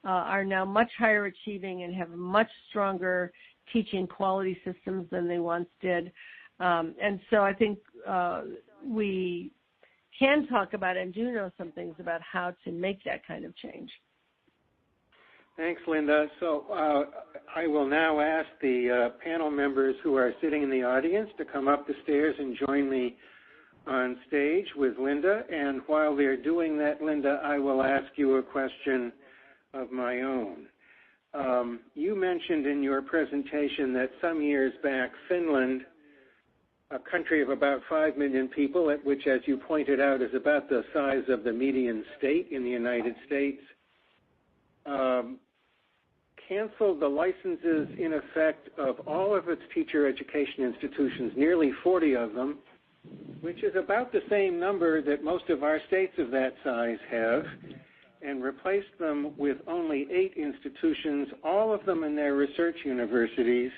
are now much higher achieving and have much stronger teaching quality systems than they once did. And so I think we can talk about and do know some things about how to make that kind of change. Thanks, Linda. So I will now ask the panel members who are sitting in the audience to come up the stairs and join me on stage with Linda. And while they're doing that, Linda, I will ask you a question of my own. You mentioned in your presentation that some years back, Finland, a country of about 5 million people, which, as you pointed out, is about the size of the median state in the United States, canceled the licenses, in effect, of all of its teacher education institutions, nearly 40 of them, which is about the same number that most of our states of that size have, and replaced them with only 8 institutions, all of them in their research universities.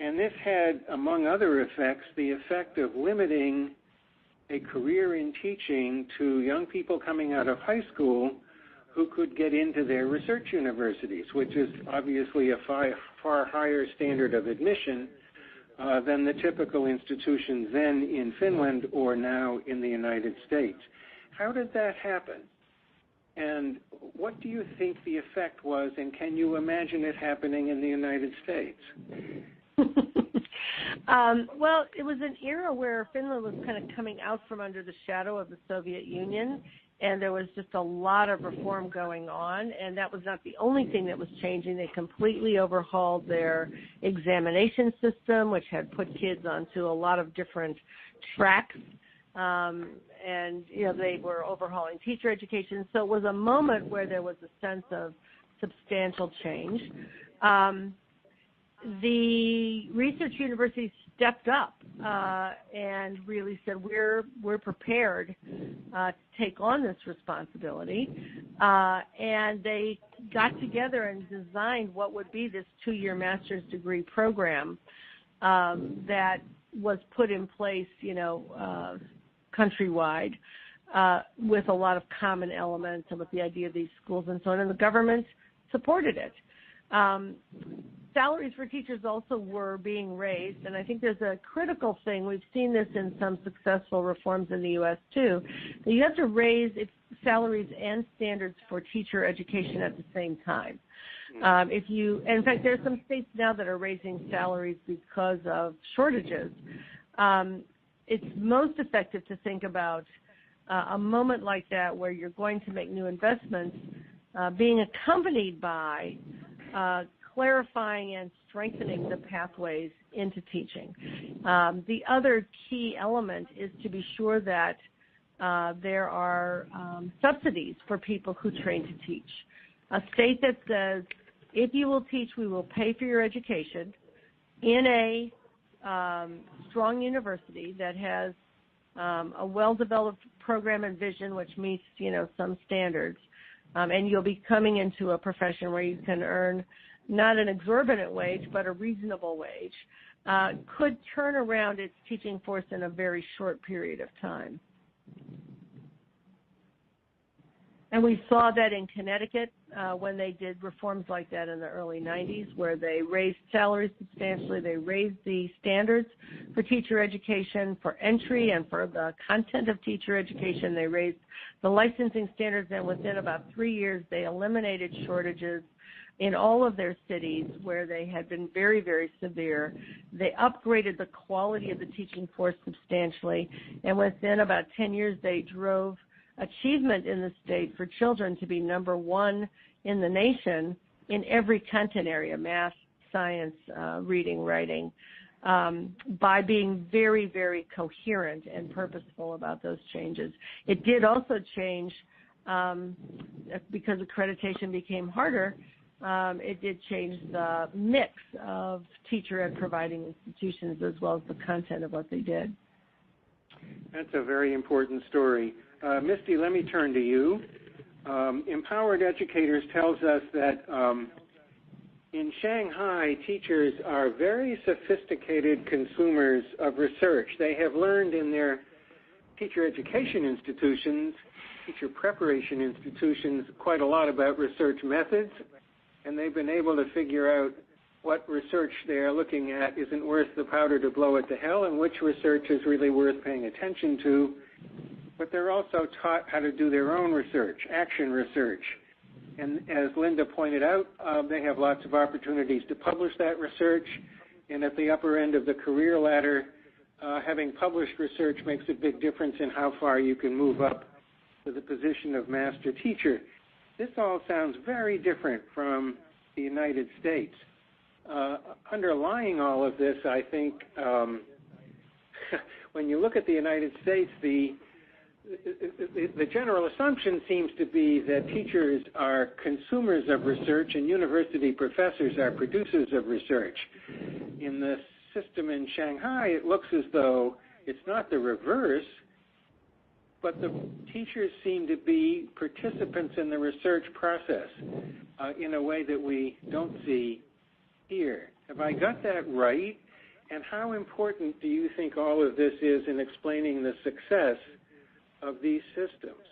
And this had, among other effects, the effect of limiting a career in teaching to young people coming out of high school who could get into their research universities, which is obviously a far higher standard of admission than the typical institutions then in Finland or now in the United States. How did that happen? And what do you think the effect was, and can you imagine it happening in the United States? Well, it was an era where Finland was kind of coming out from under the shadow of the Soviet Union, and there was just a lot of reform going on, and that was not the only thing that was changing. They completely overhauled their examination system, which had put kids onto a lot of different tracks, and they were overhauling teacher education. So it was a moment where there was a sense of substantial change. The research universities stepped up and really said, we're prepared to take on this responsibility. And they got together and designed what would be this 2-year master's degree program that was put in place, countrywide with a lot of common elements and with the idea of these schools and so on. And the government supported it. Salaries for teachers also were being raised, and I think there's a critical thing. We've seen this in some successful reforms in the U.S. too, that you have to raise salaries and standards for teacher education at the same time. In fact, there are some states now that are raising salaries because of shortages. It's most effective to think about a moment like that where you're going to make new investments being accompanied by clarifying and strengthening the pathways into teaching. The other key element is to be sure that there are subsidies for people who train to teach. A state that says, if you will teach, we will pay for your education in a strong university that has a well-developed program and vision which meets, some standards, and you'll be coming into a profession where you can earn not an exorbitant wage, but a reasonable wage, could turn around its teaching force in a very short period of time. And we saw that in Connecticut when they did reforms like that in the early 90s, where they raised salaries substantially. They raised the standards for teacher education, for entry, and for the content of teacher education. They raised the licensing standards, and within about 3 years, they eliminated shortages in all of their cities where they had been very, very severe. They upgraded the quality of the teaching force substantially, and within about 10 years, they drove achievement in the state for children to be number one in the nation in every content area, math, science, reading, writing, by being very, very coherent and purposeful about those changes. It did also change, because accreditation became harder, it did change the mix of teacher ed providing institutions as well as the content of what they did. That's a very important story. Misty, let me turn to you. Empowered Educators tells us that in Shanghai, teachers are very sophisticated consumers of research. They have learned in their teacher education institutions, teacher preparation institutions, quite a lot about research methods, and they've been able to figure out what research they are looking at isn't worth the powder to blow it to hell and which research is really worth paying attention to. But they're also taught how to do their own research, action research. And as Linda pointed out, they have lots of opportunities to publish that research. And at the upper end of the career ladder, having published research makes a big difference in how far you can move up to the position of master teacher. This all sounds very different from the United States. Underlying all of this, I think, when you look at the United States, the general assumption seems to be that teachers are consumers of research and university professors are producers of research. In the system in Shanghai, it looks as though it's not the reverse, but the teachers seem to be participants in the research process in a way that we don't see here. Have I got that right? And how important do you think all of this is in explaining the success of these systems?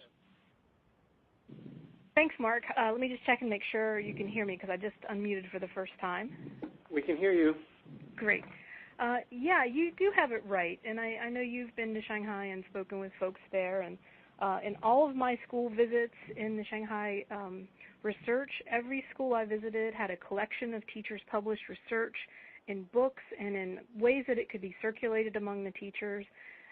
Thanks, Mark. Let me just check and make sure you can hear me because I just unmuted for the first time. We can hear you. Great. Yeah, you do have it right, and I know you've been to Shanghai and spoken with folks there, and in all of my school visits in the Shanghai research, every school I visited had a collection of teachers' published research in books and in ways that it could be circulated among the teachers.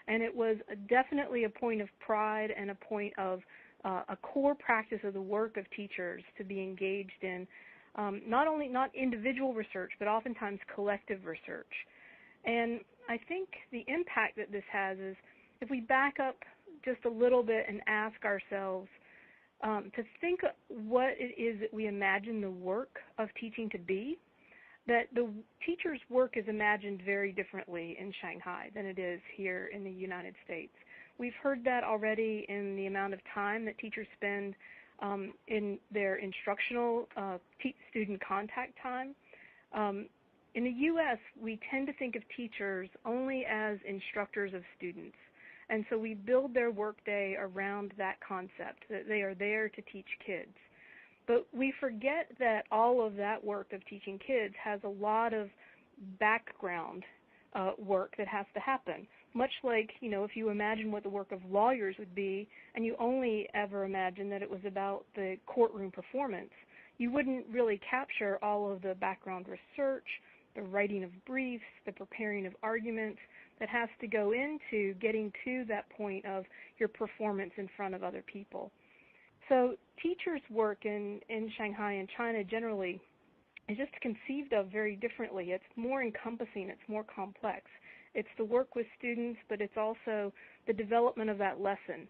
And it was definitely a point of pride and a point of a core practice of the work of teachers to be engaged in not individual research, but oftentimes collective research. And I think the impact that this has is if we back up just a little bit and ask ourselves to think what it is that we imagine the work of teaching to be, that the teacher's work is imagined very differently in Shanghai than it is here in the United States. We've heard that already in the amount of time that teachers spend in their instructional student contact time. In the U.S., we tend to think of teachers only as instructors of students, and so we build their workday around that concept, that they are there to teach kids. But we forget that all of that work of teaching kids has a lot of background work that has to happen. Much like, if you imagine what the work of lawyers would be and you only ever imagine that it was about the courtroom performance, you wouldn't really capture all of the background research, the writing of briefs, the preparing of arguments that has to go into getting to that point of your performance in front of other people. So teachers' work in Shanghai and China generally is just conceived of very differently. It's more encompassing. It's more complex. It's the work with students, but it's also the development of that lesson.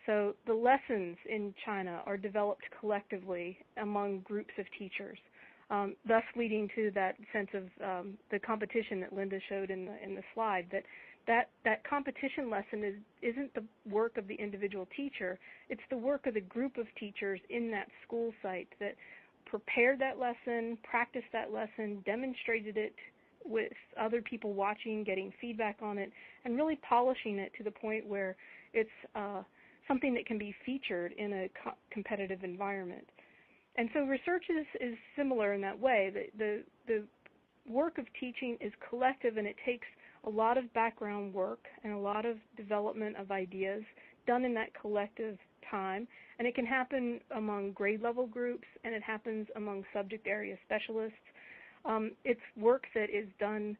So the lessons in China are developed collectively among groups of teachers, thus leading to that sense of the competition that Linda showed in the slide, that competition lesson isn't the work of the individual teacher, it's the work of the group of teachers in that school site that prepared that lesson, practiced that lesson, demonstrated it with other people watching, getting feedback on it, and really polishing it to the point where it's something that can be featured in a competitive environment. And so research is similar in that way. The work of teaching is collective, and it takes a lot of background work and a lot of development of ideas done in that collective time. And it can happen among grade level groups, and it happens among subject area specialists. It's work that is done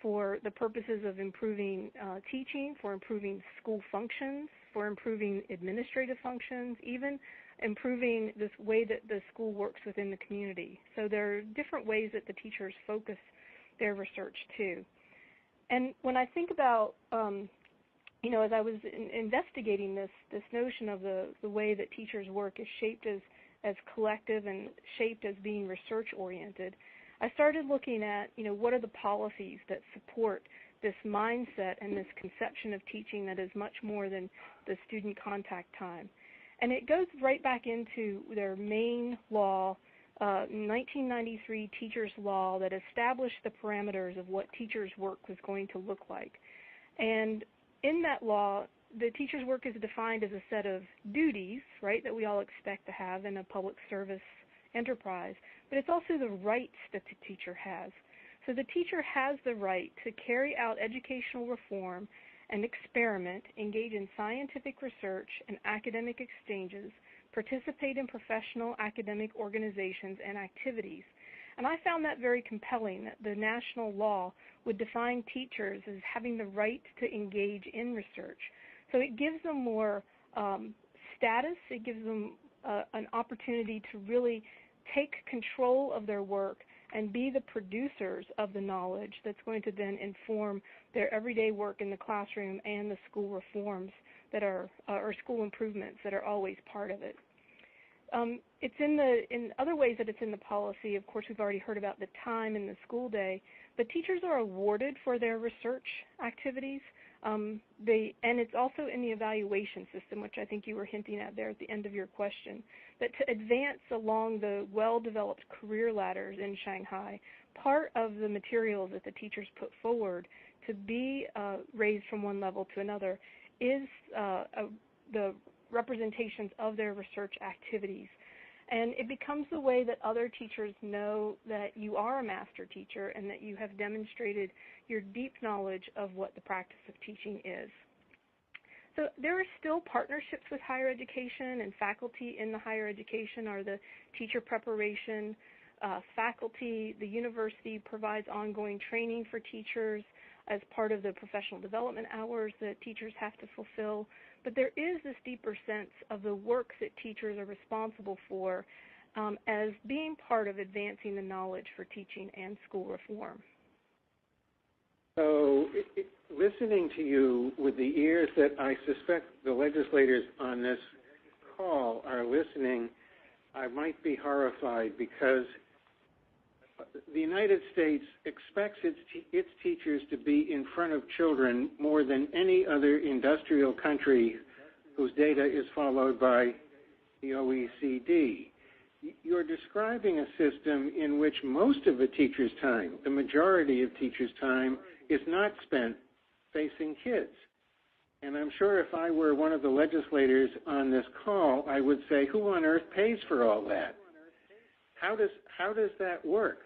for the purposes of improving teaching, for improving school functions, for improving administrative functions, even improving this way that the school works within the community. So there are different ways that the teachers focus their research too. And when I think about, as I was investigating this notion of the way that teachers work is shaped as collective and shaped as being research-oriented, I started looking at, what are the policies that support this mindset and this conception of teaching that is much more than the student contact time. And it goes right back into their main law, 1993 Teachers Law, that established the parameters of what teachers' work was going to look like. And in that law, the teacher's work is defined as a set of duties, right, that we all expect to have in a public service enterprise, but it's also the rights that the teacher has. So the teacher has the right to carry out educational reform and experiment, engage in scientific research and academic exchanges, participate in professional academic organizations and activities. And I found that very compelling, that the national law would define teachers as having the right to engage in research. So it gives them more status, it gives them an opportunity to really take control of their work and be the producers of the knowledge that's going to then inform their everyday work in the classroom and the school reforms that are, or school improvements that are always part of it. It's in other ways that it's in the policy. Of course, we've already heard about the time in the school day, but teachers are awarded for their research activities. And it's also in the evaluation system, which I think you were hinting at there at the end of your question, that to advance along the well-developed career ladders in Shanghai, part of the materials that the teachers put forward to be raised from one level to another is the representations of their research activities. And it becomes the way that other teachers know that you are a master teacher and that you have demonstrated your deep knowledge of what the practice of teaching is. So there are still partnerships with higher education, and faculty in the higher education are the teacher preparation faculty. The university provides ongoing training for teachers as part of the professional development hours that teachers have to fulfill. But there is this deeper sense of the work that teachers are responsible for as being part of advancing the knowledge for teaching and school reform. So listening to you with the ears that I suspect the legislators on this call are listening, I might be horrified because the United States expects its teachers to be in front of children more than any other industrial country whose data is followed by the OECD. You're describing a system in which most of a teacher's time, the majority of teachers' time, is not spent facing kids. And I'm sure if I were one of the legislators on this call, I would say, who on earth pays for all that? How does that work?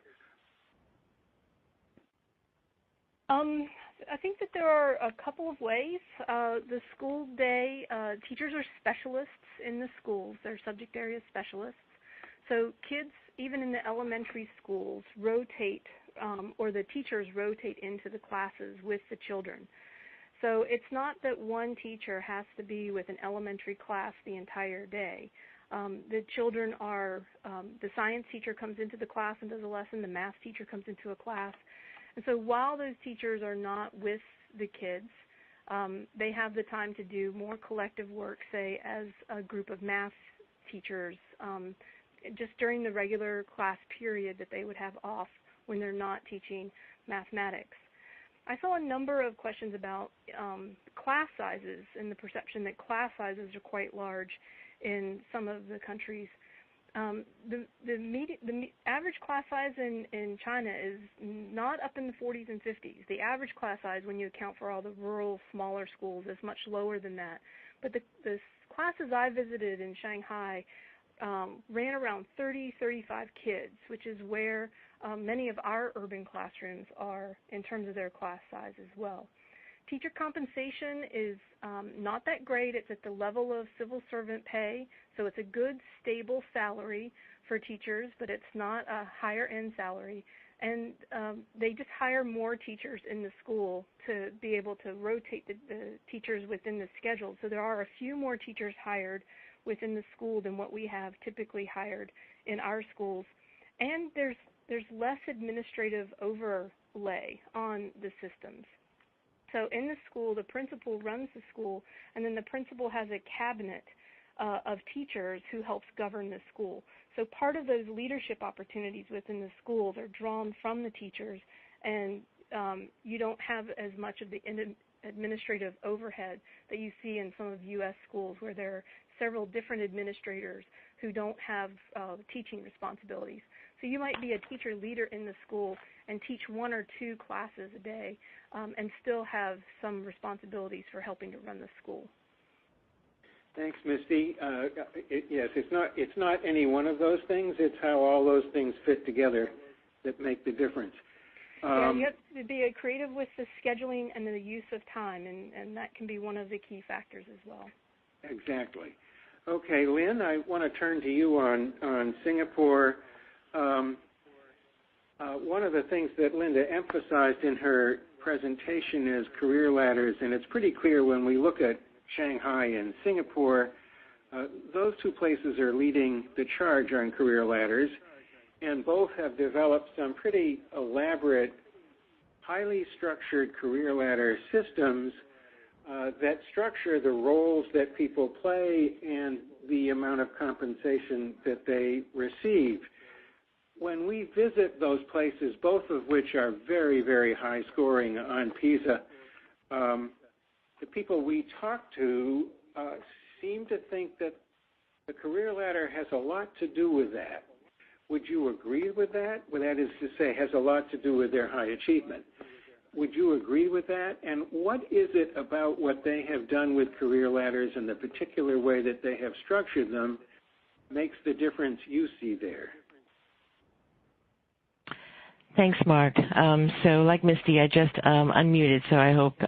I think that there are a couple of ways. The school day, teachers are specialists in the schools. They're subject area specialists. So kids, even in the elementary schools, rotate, or the teachers rotate into the classes with the children. So it's not that one teacher has to be with an elementary class the entire day. The children are, the science teacher comes into the class and does a lesson, the math teacher comes into a class. And so while those teachers are not with the kids, they have the time to do more collective work, say as a group of math teachers, just during the regular class period that they would have off when they're not teaching mathematics. I saw a number of questions about class sizes and the perception that class sizes are quite large in some of the countries. the average class size in China is not up in the 40s and 50s. The average class size, when you account for all the rural, smaller schools, is much lower than that. But the classes I visited in Shanghai ran around 30, 35 kids, which is where many of our urban classrooms are in terms of their class size as well. Teacher compensation is not that great. It's at the level of civil servant pay, so it's a good, stable salary for teachers, but it's not a higher-end salary. And they just hire more teachers in the school to be able to rotate the teachers within the schedule. So there are a few more teachers hired within the school than what we have typically hired in our schools. And there's less administrative overlay on the systems. So in the school, the principal runs the school, and then the principal has a cabinet of teachers who helps govern the school. So part of those leadership opportunities within the schools are drawn from the teachers, and you don't have as much of the administrative overhead that you see in some of U.S. schools where there are several different administrators who don't have teaching responsibilities. So you might be a teacher leader in the school and teach 1 or 2 classes a day and still have some responsibilities for helping to run the school. Thanks, Misty. Yes, it's not any one of those things. It's how all those things fit together that make the difference. Yeah, you have to be creative with the scheduling and the use of time, and that can be one of the key factors as well. Exactly. Okay, Lynn, I want to turn to you on Singapore. One of the things that Linda emphasized in her presentation is career ladders, and it's pretty clear when we look at Shanghai and Singapore, those two places are leading the charge on career ladders, and both have developed some pretty elaborate, highly structured career ladder systems that structure the roles that people play and the amount of compensation that they receive. When we visit those places, both of which are very, very high scoring on PISA, the people we talk to seem to think that the career ladder has a lot to do with that. Would you agree with that? Well, that is to say, has a lot to do with their high achievement. Would you agree with that? And what is it about what they have done with career ladders and the particular way that they have structured them makes the difference you see there? Thanks, Mark. So like Misty, I just unmuted, so I hope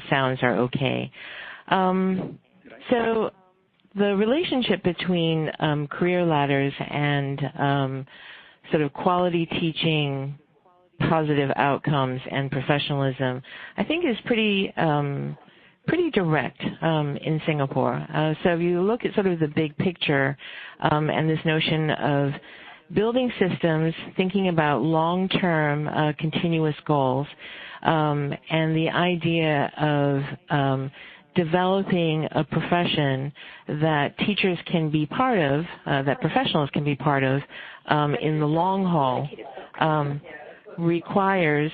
sounds are okay. So the relationship between career ladders and sort of quality teaching, positive outcomes, and professionalism, I think is pretty direct in Singapore. So if you look at sort of the big picture and this notion of building systems, thinking about long-term continuous goals, and the idea of developing a profession that teachers can be part of, that professionals can be part of in the long haul, requires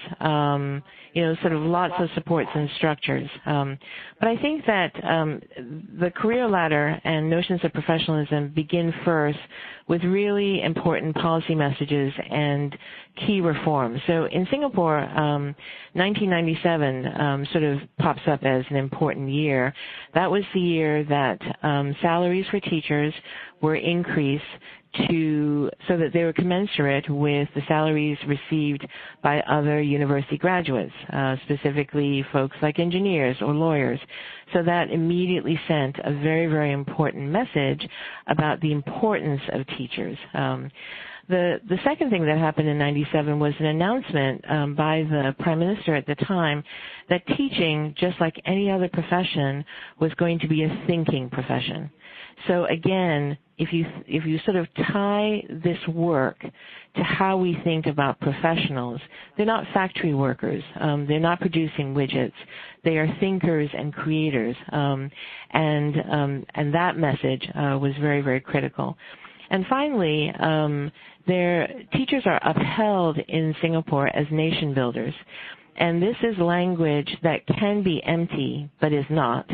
sort of lots of supports and structures. But I think that the career ladder and notions of professionalism begin first with really important policy messages and key reforms. So in Singapore, 1997 sort of pops up as an important year. That was the year that salaries for teachers were increased so that they were commensurate with the salaries received by other university graduates, specifically folks like engineers or lawyers. So that immediately sent a very, very important message about the importance of teachers. The second thing that happened in 97 was an announcement by the Prime Minister at the time that teaching, just like any other profession, was going to be a thinking profession. So again, if you sort of tie this work to how we think about professionals, they're not factory workers. They're not producing widgets. They are thinkers and creators. And that message was very, very critical. And finally, teachers are upheld in Singapore as nation builders. And this is language that can be empty, but is not.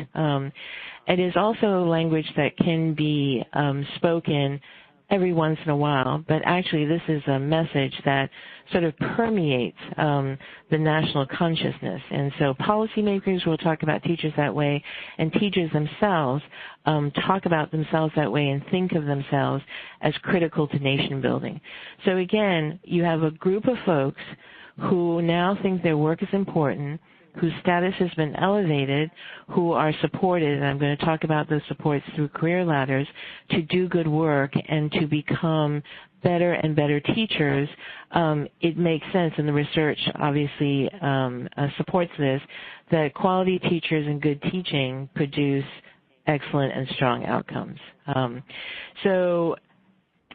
It is also language that can be spoken every once in a while, but actually this is a message that sort of permeates the national consciousness. And so policymakers will talk about teachers that way, and teachers themselves talk about themselves that way and think of themselves as critical to nation building. So again, you have a group of folks who now think their work is important, whose status has been elevated, who are supported, and I'm going to talk about those supports through career ladders, to do good work and to become better and better teachers. It makes sense, and the research obviously supports this, that quality teachers and good teaching produce excellent and strong outcomes. So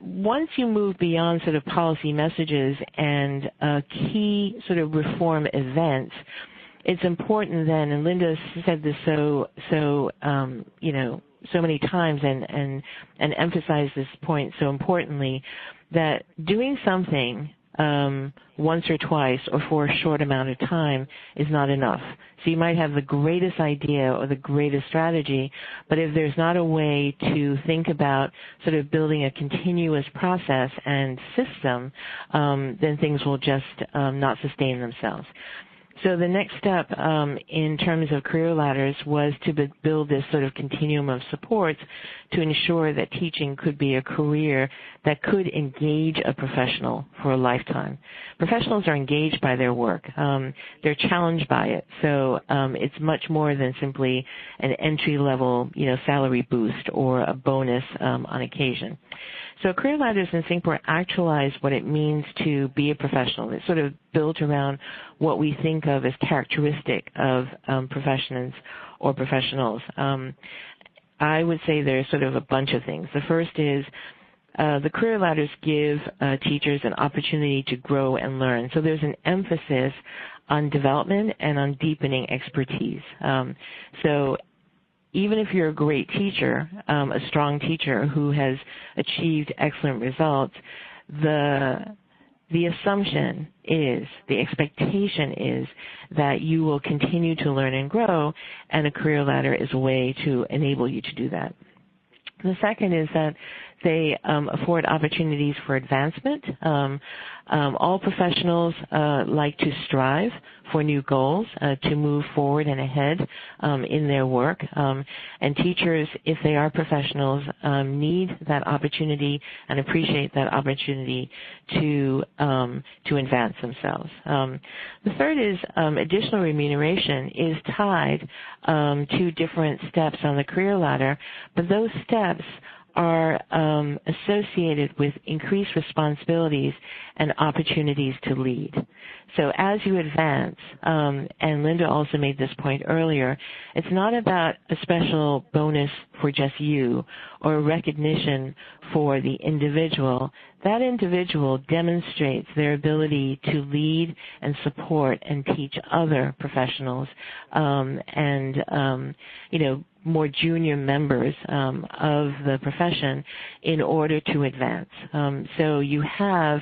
once you move beyond sort of policy messages and key sort of reform events, it's important then, and Linda said this so many times and emphasized this point so importantly, that doing something once or twice or for a short amount of time is not enough. So you might have the greatest idea or the greatest strategy, but if there's not a way to think about sort of building a continuous process and system, then things will just not sustain themselves. So the next step in terms of career ladders was to build this sort of continuum of supports to ensure that teaching could be a career that could engage a professional for a lifetime. Professionals are engaged by their work. They're challenged by it. So it's much more than simply an entry-level, salary boost or a bonus on occasion. So career ladders in Singapore actualize what it means to be a professional. It's sort of built around what we think of as characteristic of professions or professionals. I would say there's sort of a bunch of things. The first is the career ladders give teachers an opportunity to grow and learn. So there's an emphasis on development and on deepening expertise. So even if you're a great teacher, a strong teacher who has achieved excellent results, the assumption is, the expectation is that you will continue to learn and grow, and a career ladder is a way to enable you to do that. The second is that they afford opportunities for advancement. All professionals like to strive for new goals, to move forward and ahead in their work. And teachers, if they are professionals, need that opportunity and appreciate that opportunity to advance themselves. The third is additional remuneration is tied to different steps on the career ladder, but those steps are associated with increased responsibilities and opportunities to lead. So as you advance, and Linda also made this point earlier, it's not about a special bonus for just you or a recognition for the individual. That individual demonstrates their ability to lead and support and teach other professionals and more junior members of the profession in order to advance. So you have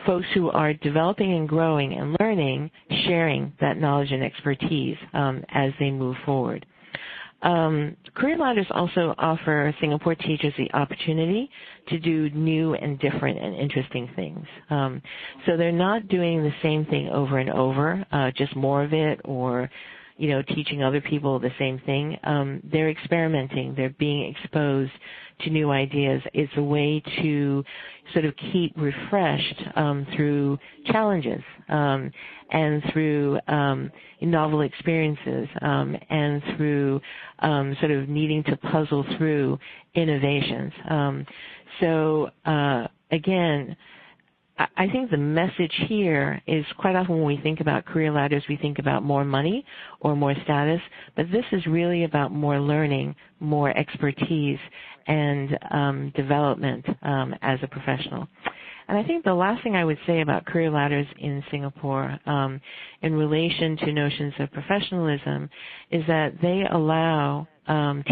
folks who are developing and growing and learning, sharing that knowledge and expertise as they move forward. Career ladders also offer Singapore teachers the opportunity to do new and different and interesting things. So they're not doing the same thing over and over, just more of it, or teaching other people the same thing. They're experimenting. They're being exposed to new ideas. It's a way to sort of keep refreshed through challenges and through novel experiences and through sort of needing to puzzle through innovations. So again, I think the message here is quite often when we think about career ladders, we think about more money or more status, but this is really about more learning, more expertise, and development as a professional. And I think the last thing I would say about career ladders in Singapore in relation to notions of professionalism is that they allow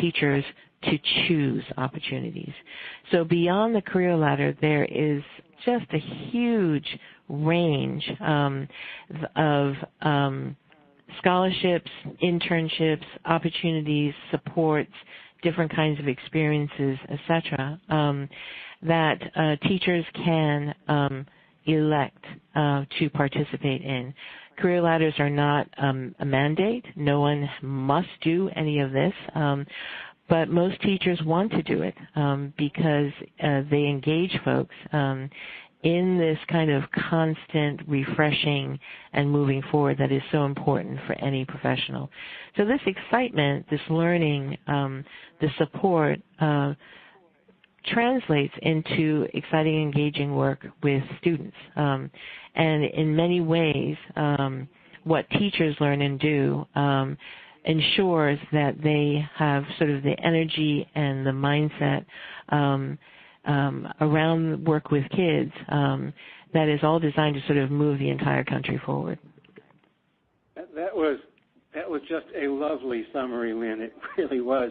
teachers to choose opportunities. So beyond the career ladder, there is just a huge range of scholarships, internships, opportunities, supports, different kinds of experiences, etc., that teachers can elect to participate in. Career ladders are not a mandate. No one must do any of this. But most teachers want to do it because they engage folks in this kind of constant refreshing and moving forward that is so important for any professional. So this excitement, this learning, the support translates into exciting, engaging work with students. And in many ways, what teachers learn and do ensures that they have sort of the energy and the mindset around work with kids that is all designed to sort of move the entire country forward. That was just a lovely summary, Lynn. It really was.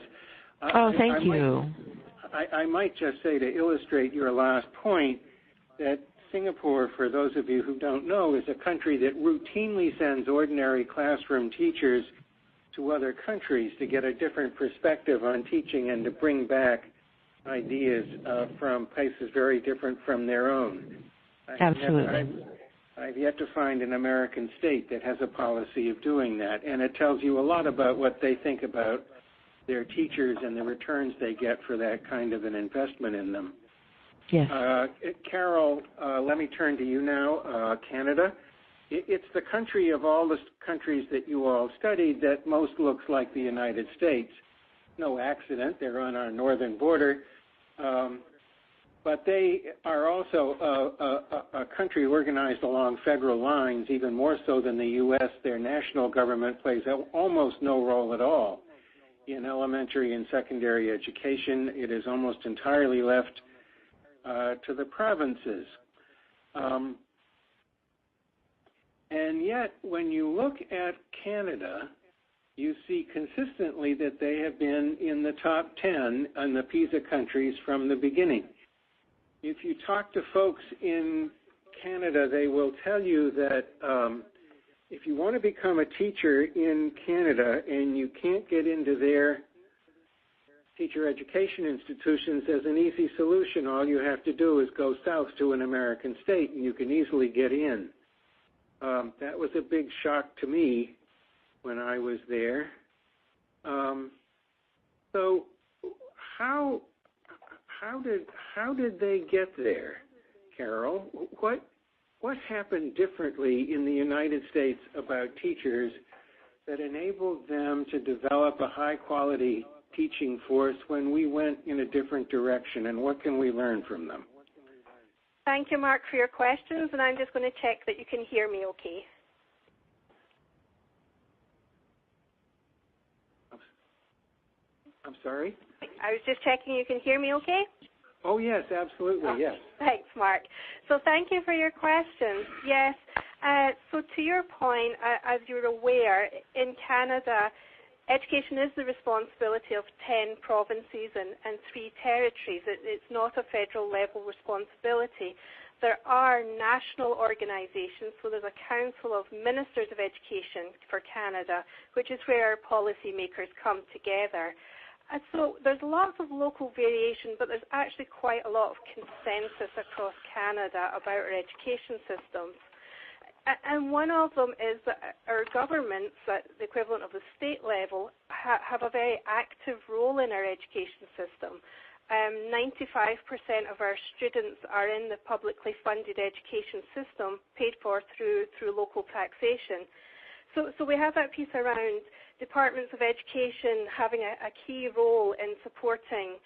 Thank you. I might just say, to illustrate your last point, that Singapore, for those of you who don't know, is a country that routinely sends ordinary classroom teachers to other countries to get a different perspective on teaching and to bring back ideas from places very different from their own. Absolutely. I've yet to find an American state that has a policy of doing that, and it tells you a lot about what they think about their teachers and the returns they get for that kind of an investment in them. Yes. Carol, let me turn to you now. Canada. It's the country of all the countries that you all studied that most looks like the United States. No accident. They're on our northern border. But they are also a country organized along federal lines, even more so than the U.S. Their national government plays almost no role at all in elementary and secondary education. It is almost entirely left to the provinces. And yet, when you look at Canada, you see consistently that they have been in the top 10 on the PISA countries from the beginning. If you talk to folks in Canada, they will tell you that if you want to become a teacher in Canada and you can't get into their teacher education institutions, as an easy solution, all you have to do is go south to an American state and you can easily get in. That was a big shock to me when I was there. So how did they get there, Carol? What happened differently in the United States about teachers that enabled them to develop a high-quality teaching force when we went in a different direction, and what can we learn from them? Thank you, Mark, for your questions, and I'm just going to check that you can hear me okay. I'm sorry? I was just checking you can hear me okay? Oh, yes, absolutely, yes. Thanks, Mark. So thank you for your questions. Yes, so to your point, as you're aware, in Canada, education is the responsibility of 10 provinces and 3 territories. It's not a federal level responsibility. There are national organizations, so there's a Council of Ministers of Education for Canada, which is where our policymakers come together. And so there's lots of local variation, but there's actually quite a lot of consensus across Canada about our education systems. And one of them is that our governments, at the equivalent of the state level, have a very active role in our education system. 95% of our students are in the publicly funded education system, paid for through local taxation. So we have that piece around departments of education having a key role in supporting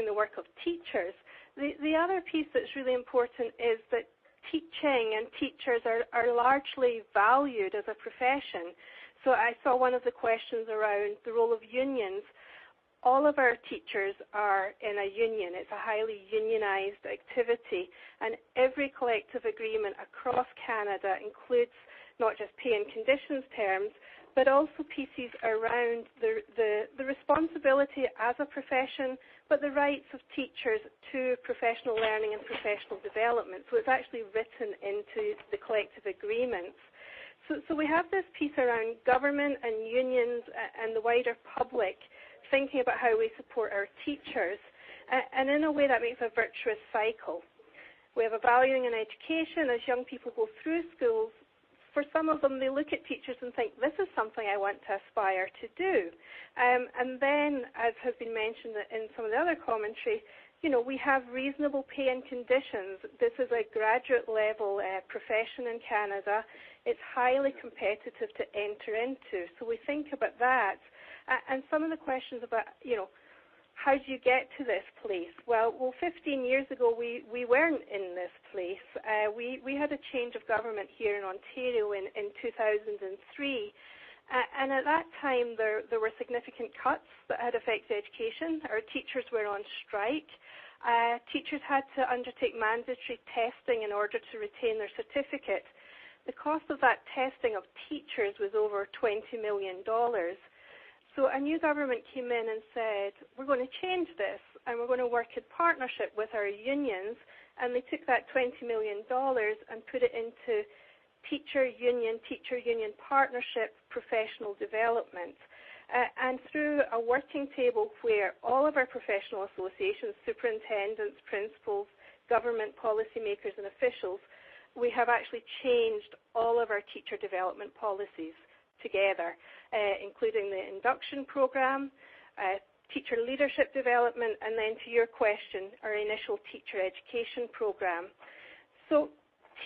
the work of teachers. The other piece that's really important is that teaching and teachers are largely valued as a profession. So I saw one of the questions around the role of unions. All of our teachers are in a union. It's a highly unionized activity, and every collective agreement across Canada includes not just pay and conditions terms, but also pieces around the responsibility as a profession, but the rights of teachers to professional learning and professional development. So it's actually written into the collective agreements. So we have this piece around government and unions and the wider public thinking about how we support our teachers. And in a way, that makes a virtuous cycle. We have a valuing in education. As young people go through schools, for some of them, they look at teachers and think, this is something I want to aspire to do. And then, as has been mentioned in some of the other commentary, we have reasonable pay and conditions. This is a graduate level profession in Canada. It's highly competitive to enter into. So we think about that. And some of the questions about, how do you get to this place? Well, 15 years ago, we weren't in this place. We had a change of government here in Ontario in 2003. And at that time, there were significant cuts that had affected education. Our teachers were on strike. Teachers had to undertake mandatory testing in order to retain their certificate. The cost of that testing of teachers was over $20 million. So a new government came in and said, we're going to change this, and we're going to work in partnership with our unions, and they took that $20 million and put it into teacher-union partnership professional development. And through a working table where all of our professional associations, superintendents, principals, government policymakers and officials, we have actually changed all of our teacher development policies together, including the Induction program, teacher leadership development, and then to your question, our initial teacher education program. So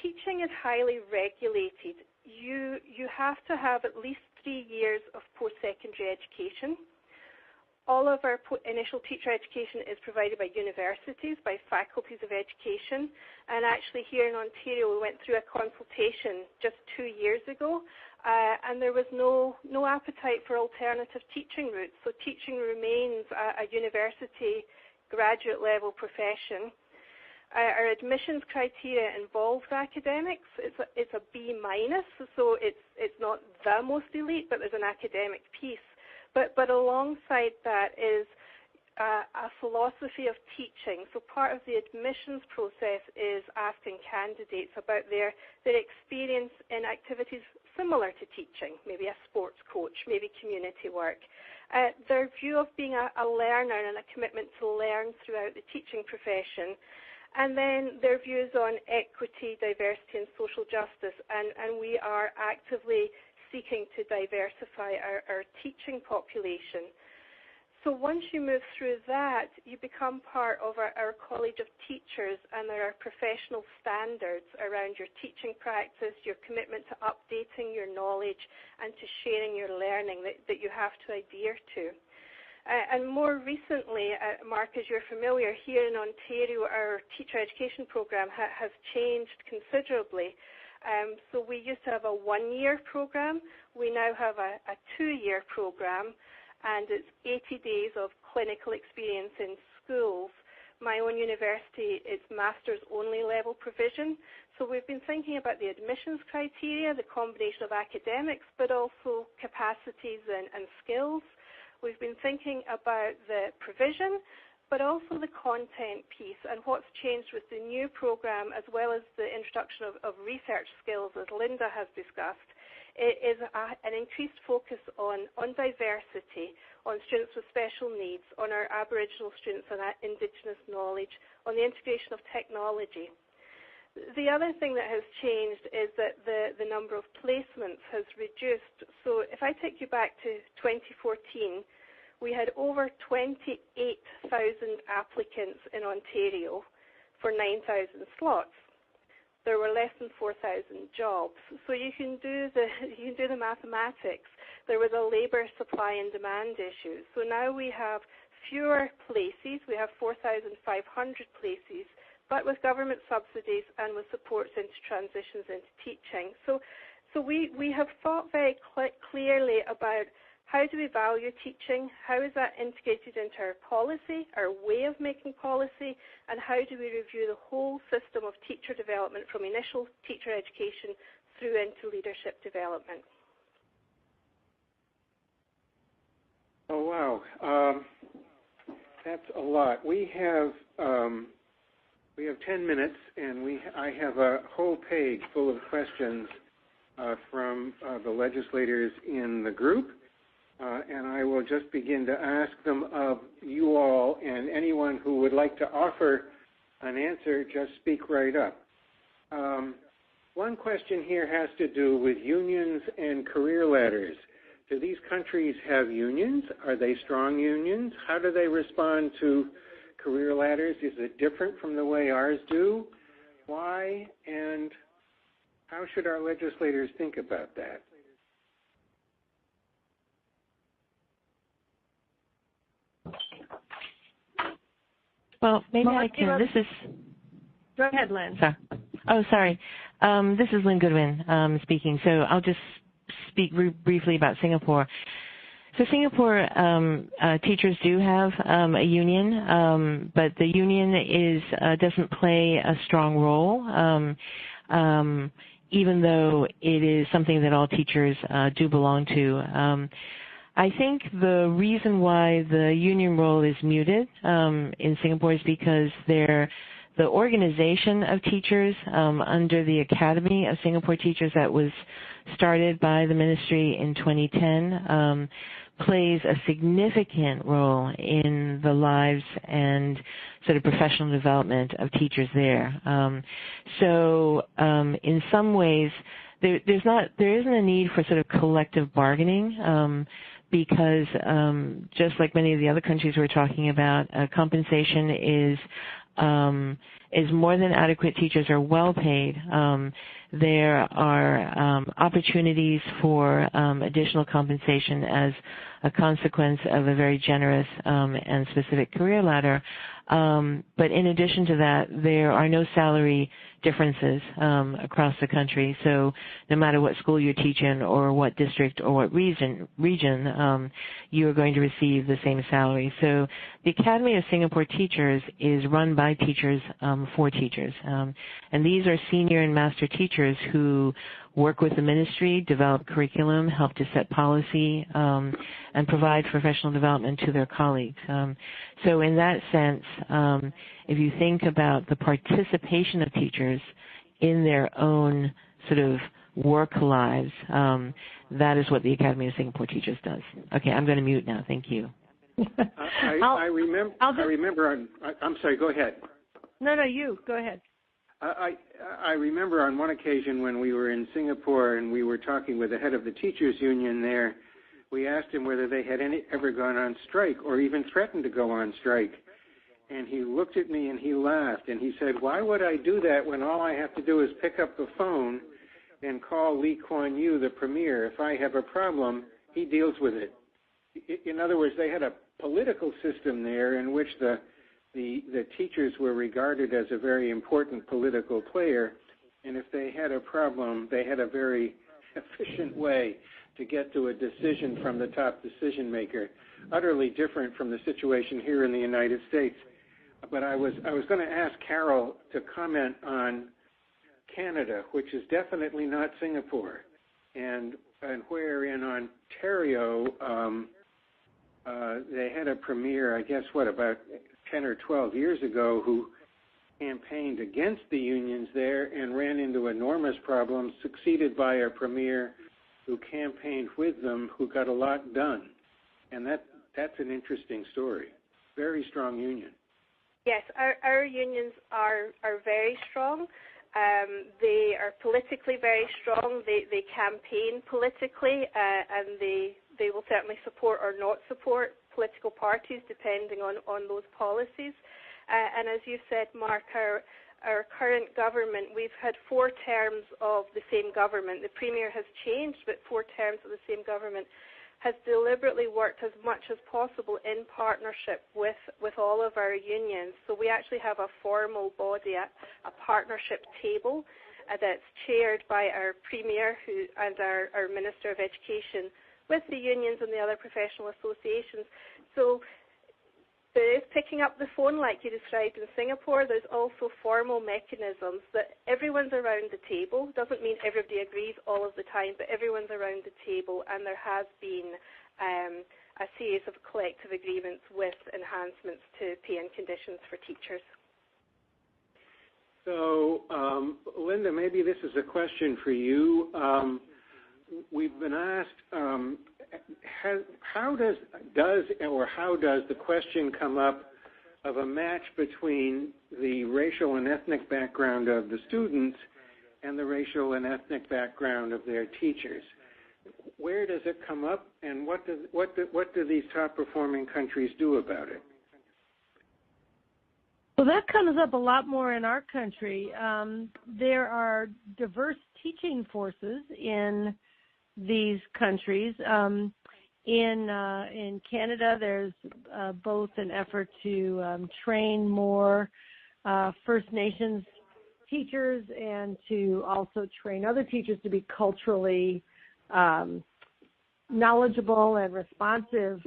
teaching is highly regulated. You have to have at least 3 years of post-secondary education. All of our initial teacher education is provided by universities, by faculties of education, and actually here in Ontario we went through a consultation just 2 years ago, and there was no appetite for alternative teaching routes, so teaching remains a university graduate level profession. Our admissions criteria involves academics. It's a B-, so it's not the most elite, but there's an academic piece. But alongside that is a philosophy of teaching. So part of the admissions process is asking candidates about their experience in activities similar to teaching, maybe a sports coach, maybe community work. Their view of being a learner and a commitment to learn throughout the teaching profession. And then their views on equity, diversity, and social justice. And we are actively seeking to diversify our teaching population. So once you move through that, you become part of our College of Teachers, and there are professional standards around your teaching practice, your commitment to updating your knowledge, and to sharing your learning that you have to adhere to. And more recently, Mark, as you're familiar, here in Ontario, our teacher education program has changed considerably. So we used to have a 1-year program. We now have a 2-year program, and it's 80 days of clinical experience in schools. My own university, it's master's only level provision. So we've been thinking about the admissions criteria, the combination of academics, but also capacities and skills. We've been thinking about the provision, but also the content piece, and what's changed with the new program, as well as the introduction of research skills, as Linda has discussed, is an increased focus on diversity, on students with special needs, on our Aboriginal students and Indigenous knowledge, on the integration of technology. The other thing that has changed is that the number of placements has reduced. So if I take you back to 2014, we had over 28,000 applicants in Ontario for 9,000 slots. There were less than 4,000 jobs. So you can do the mathematics. There was a labour supply and demand issue. So now we have fewer places. We have 4,500 places, but with government subsidies and with supports into transitions into teaching. So we have thought very clearly about how do we value teaching, how is that integrated into our policy, our way of making policy, and how do we review the whole system of teacher development from initial teacher education through into leadership development. Oh, wow. That's a lot. We have 10 minutes, and I have a whole page full of questions from the legislators in the group. and I will just begin to ask them of you all, and anyone who would like to offer an answer, just speak right up. One question here has to do with unions and career ladders. Do these countries have unions? Are they strong unions? How do they respond to career ladders? Is it different from the way ours do? Why? And how should our legislators think about that? Well, maybe I can. This is. Go ahead, Lynn. Sorry. This is Lynn Goodwin speaking. So I'll just speak briefly about Singapore. So Singapore teachers do have a union, but the union doesn't play a strong role, even though it is something that all teachers do belong to. I think the reason why the union role is muted in Singapore is because the organization of teachers under the Academy of Singapore Teachers that was started by the ministry in 2010 plays a significant role in the lives and sort of professional development of teachers there. So in some ways, there isn't a need for sort of collective bargaining because just like many of the other countries we're talking about, compensation is more than adequate. Teachers are well paid. There are opportunities for additional compensation as a consequence of a very generous and specific career ladder. But in addition to that, there are no salary differences across the country. So no matter what school you teach in or what district or what region you are going to receive the same salary. So the Academy of Singapore Teachers is run by teachers for teachers. And these are senior and master teachers who work with the ministry, develop curriculum, help to set policy, and provide professional development to their colleagues. So in that sense, if you think about the participation of teachers in their own sort of work lives, that is what the Academy of Singapore Teachers does. Okay, I'm going to mute now. Thank you. I remember. I'm sorry. Go ahead. No, you go ahead. I remember on one occasion when we were in Singapore and we were talking with the head of the teachers union there, we asked him whether they had ever gone on strike or even threatened to go on strike. And he looked at me and he laughed and he said, "Why would I do that when all I have to do is pick up the phone and call Lee Kuan Yew, the premier? If I have a problem, he deals with it." In other words, they had a political system there in which the teachers were regarded as a very important political player, and if they had a problem, they had a very efficient way to get to a decision from the top decision maker, utterly different from the situation here in the United States. But I was going to ask Carol to comment on Canada, which is definitely not Singapore, and where in Ontario they had a premier, I guess, about 10 or 12 years ago, who campaigned against the unions there and ran into enormous problems, succeeded by a premier who campaigned with them, who got a lot done. And that's an interesting story. Very strong union. Yes, our unions are very strong. They are politically very strong. They campaign politically, and they will certainly support or not support political parties depending on those policies. And as you said, Mark, our current government, we've had 4 terms of the same government. The Premier has changed, but 4 terms of the same government has deliberately worked as much as possible in partnership with all of our unions. So we actually have a formal body, a partnership table that's chaired by our Premier and our Minister of Education, with the unions and the other professional associations. So there is picking up the phone like you described in Singapore. There's also formal mechanisms that everyone's around the table. Doesn't mean everybody agrees all of the time, but everyone's around the table, and there has been a series of collective agreements with enhancements to pay and conditions for teachers. So, Linda, maybe this is a question for you. we've been asked, how does the question come up of a match between the racial and ethnic background of the students and the racial and ethnic background of their teachers? Where does it come up, and what do these top performing countries do about it? Well, that comes up a lot more in our country. There are diverse teaching forces in these countries. In Canada, there's both an effort to train more First Nations teachers and to also train other teachers to be culturally knowledgeable and responsive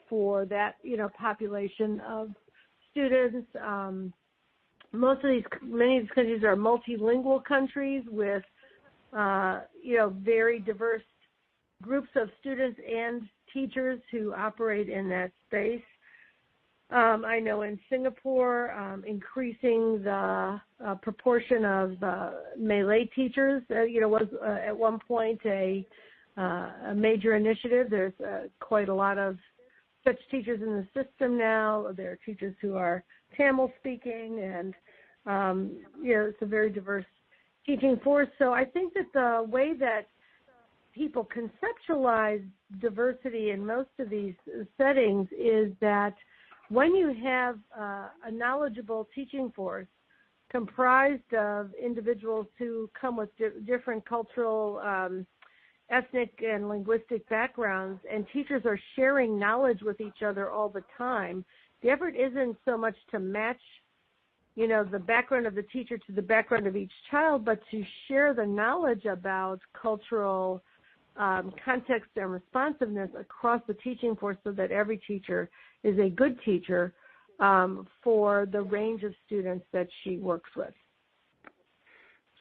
for that, population of students. Many of these countries are multilingual countries with, very diverse groups of students and teachers who operate in that space. I know in Singapore, increasing the proportion of Malay teachers, was at one point a major initiative. There's quite a lot of such teachers in the system now. There are teachers who are Tamil speaking, and it's a very diverse teaching force. So I think that the way that people conceptualize diversity in most of these settings is that when you have a knowledgeable teaching force comprised of individuals who come with different cultural, ethnic, and linguistic backgrounds, and teachers are sharing knowledge with each other all the time, the effort isn't so much to match, the background of the teacher to the background of each child, but to share the knowledge about cultural context and responsiveness across the teaching force so that every teacher is a good teacher for the range of students that she works with.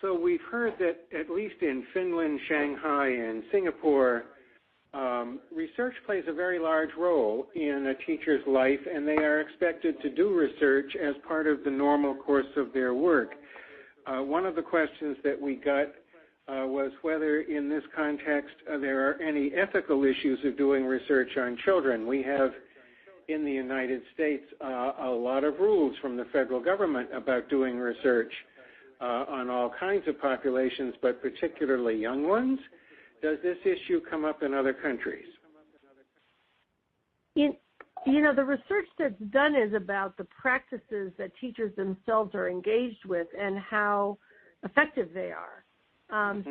So we've heard that at least in Finland, Shanghai, and Singapore, research plays a very large role in a teacher's life, and they are expected to do research as part of the normal course of their work. One of the questions that we got was whether in this context there are any ethical issues of doing research on children. We have in the United States a lot of rules from the federal government about doing research on all kinds of populations, but particularly young ones. Does this issue come up in other countries? The research that's done is about the practices that teachers themselves are engaged with and how effective they are.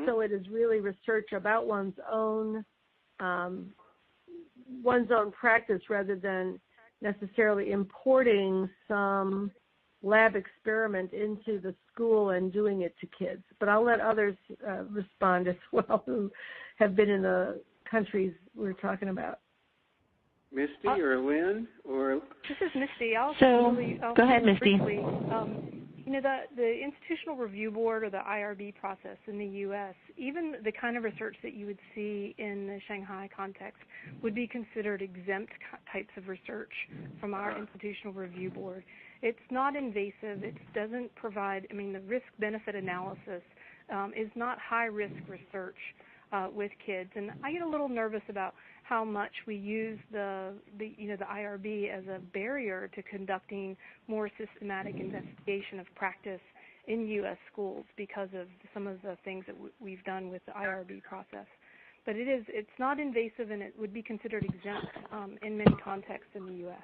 So it is really research about one's own practice rather than necessarily importing some lab experiment into the school and doing it to kids. But I'll let others respond as well who have been in the countries we're talking about. Misty or Lynn? This is Misty. Go ahead, Misty. Briefly. The Institutional Review Board, or the IRB process in the U.S., even the kind of research that you would see in the Shanghai context would be considered exempt types of research from our Institutional Review Board. It's not invasive. It doesn't provide, the risk-benefit analysis is not high-risk research with kids. And I get a little nervous about how much we use the IRB as a barrier to conducting more systematic investigation of practice in U.S. schools because of some of the things that we've done with the IRB process. But it's not invasive, and it would be considered exempt in many contexts in the U.S.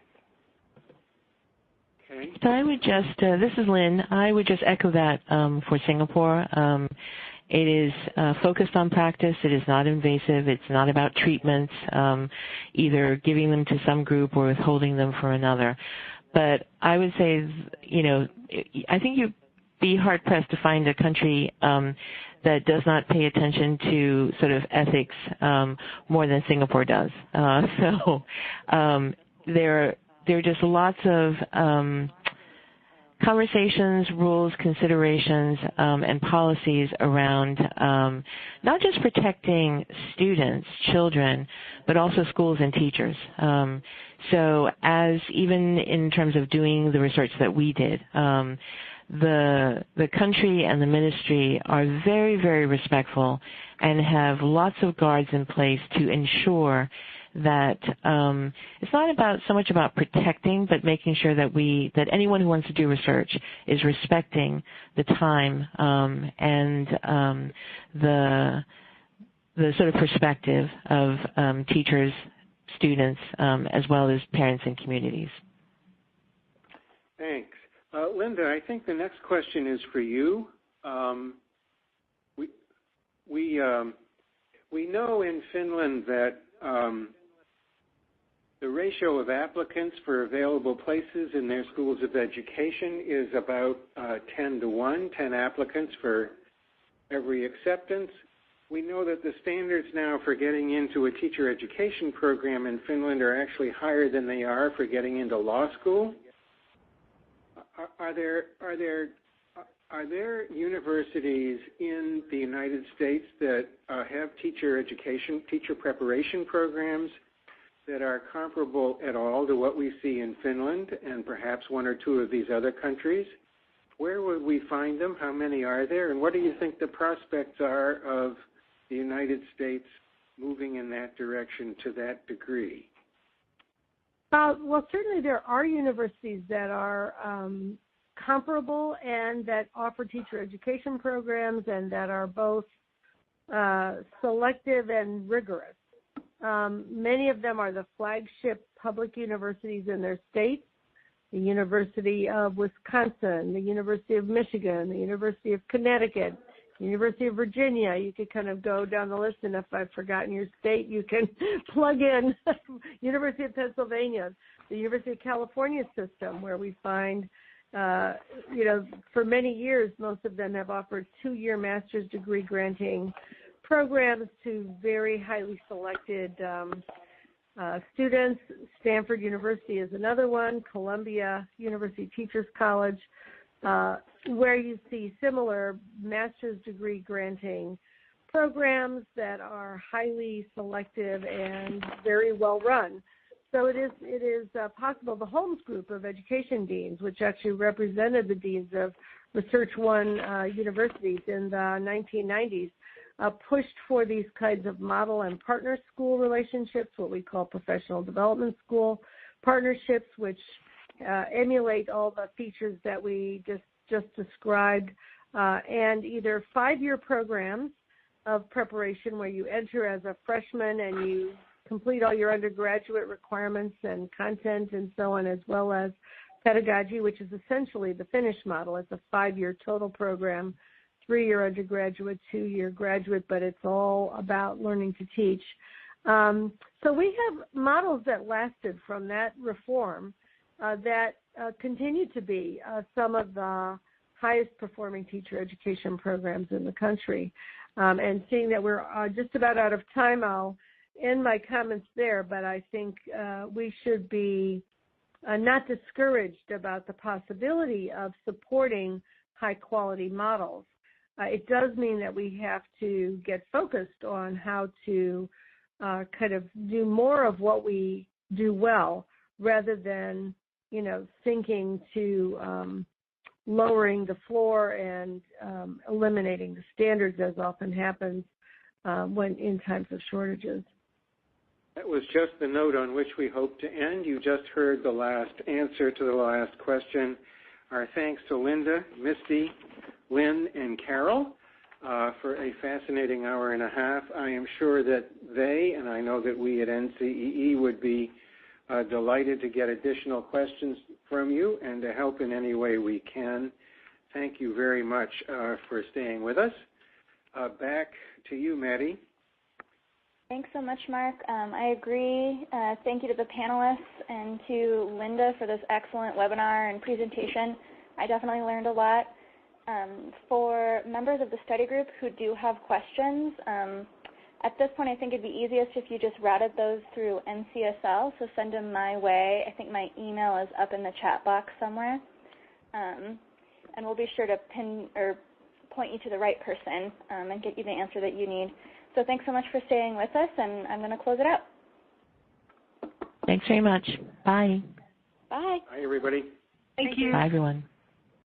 Okay. So I would just, this is Lynn, I would just echo that for Singapore. It is focused on practice. It is not invasive. It's not about treatments, either giving them to some group or withholding them for another. But I would say, I think you'd be hard-pressed to find a country that does not pay attention to sort of ethics more than Singapore does. There are just lots of conversations, rules, considerations, and policies around not just protecting students, children, but also schools and teachers. So as even in terms of doing the research that we did, the country and the ministry are very, very respectful and have lots of guards in place to ensure that it's not about so much about protecting, but making sure that that anyone who wants to do research is respecting the time and the sort of perspective of teachers, students, as well as parents and communities. Thanks. Linda, I think the next question is for you. We know in Finland that the ratio of applicants for available places in their schools of education is about 10 to 1, 10 applicants for every acceptance. We know that the standards now for getting into a teacher education program in Finland are actually higher than they are for getting into law school. Are there universities in the United States that have teacher education, teacher preparation programs that are comparable at all to what we see in Finland and perhaps one or two of these other countries? Where would we find them? How many are there? And what do you think the prospects are of the United States moving in that direction to that degree? Well, certainly there are universities that are comparable and that offer teacher education programs and that are both selective and rigorous. Many of them are the flagship public universities in their states, the University of Wisconsin, the University of Michigan, the University of Connecticut, the University of Virginia. You could kind of go down the list, and if I've forgotten your state, you can plug in University of Pennsylvania, the University of California system, where we find, for many years, most of them have offered 2-year master's degree granting programs to very highly selected students. Stanford University is another one, Columbia University Teachers College, where you see similar master's degree granting programs that are highly selective and very well run. So it is possible. The Holmes Group of Education Deans, which actually represented the deans of Research One universities in the 1990s, pushed for these kinds of model and partner school relationships, what we call professional development school partnerships, which emulate all the features that we just described, and either 5-year programs of preparation where you enter as a freshman and you complete all your undergraduate requirements and content and so on, as well as pedagogy, which is essentially the Finnish model. It's a 5-year total program, 3-year undergraduate, 2-year graduate, but it's all about learning to teach. So we have models that lasted from that reform that continue to be some of the highest performing teacher education programs in the country. And seeing that we're just about out of time, I'll end my comments there, but I think we should be not discouraged about the possibility of supporting high quality models. It does mean that we have to get focused on how to kind of do more of what we do well rather than, sinking to lowering the floor and eliminating the standards, as often happens when in times of shortages. That was just the note on which we hope to end. You just heard the last answer to the last question. Our thanks to Linda, Misty, Lynn, and Carol for a fascinating hour and a half. I am sure that they, and I know that we at NCEE would be delighted to get additional questions from you and to help in any way we can. Thank you very much for staying with us. Back to you, Maddie. Thanks so much, Mark. I agree. Thank you to the panelists and to Linda for this excellent webinar and presentation. I definitely learned a lot. For members of the study group who do have questions, at this point I think it'd be easiest if you just routed those through NCSL, so send them my way. I think my email is up in the chat box somewhere. and we'll be sure to pin or point you to the right person and get you the answer that you need. So thanks so much for staying with us, and I'm going to close it out. Thanks very much. Bye. Bye. Bye, everybody. Thank you. Bye, everyone.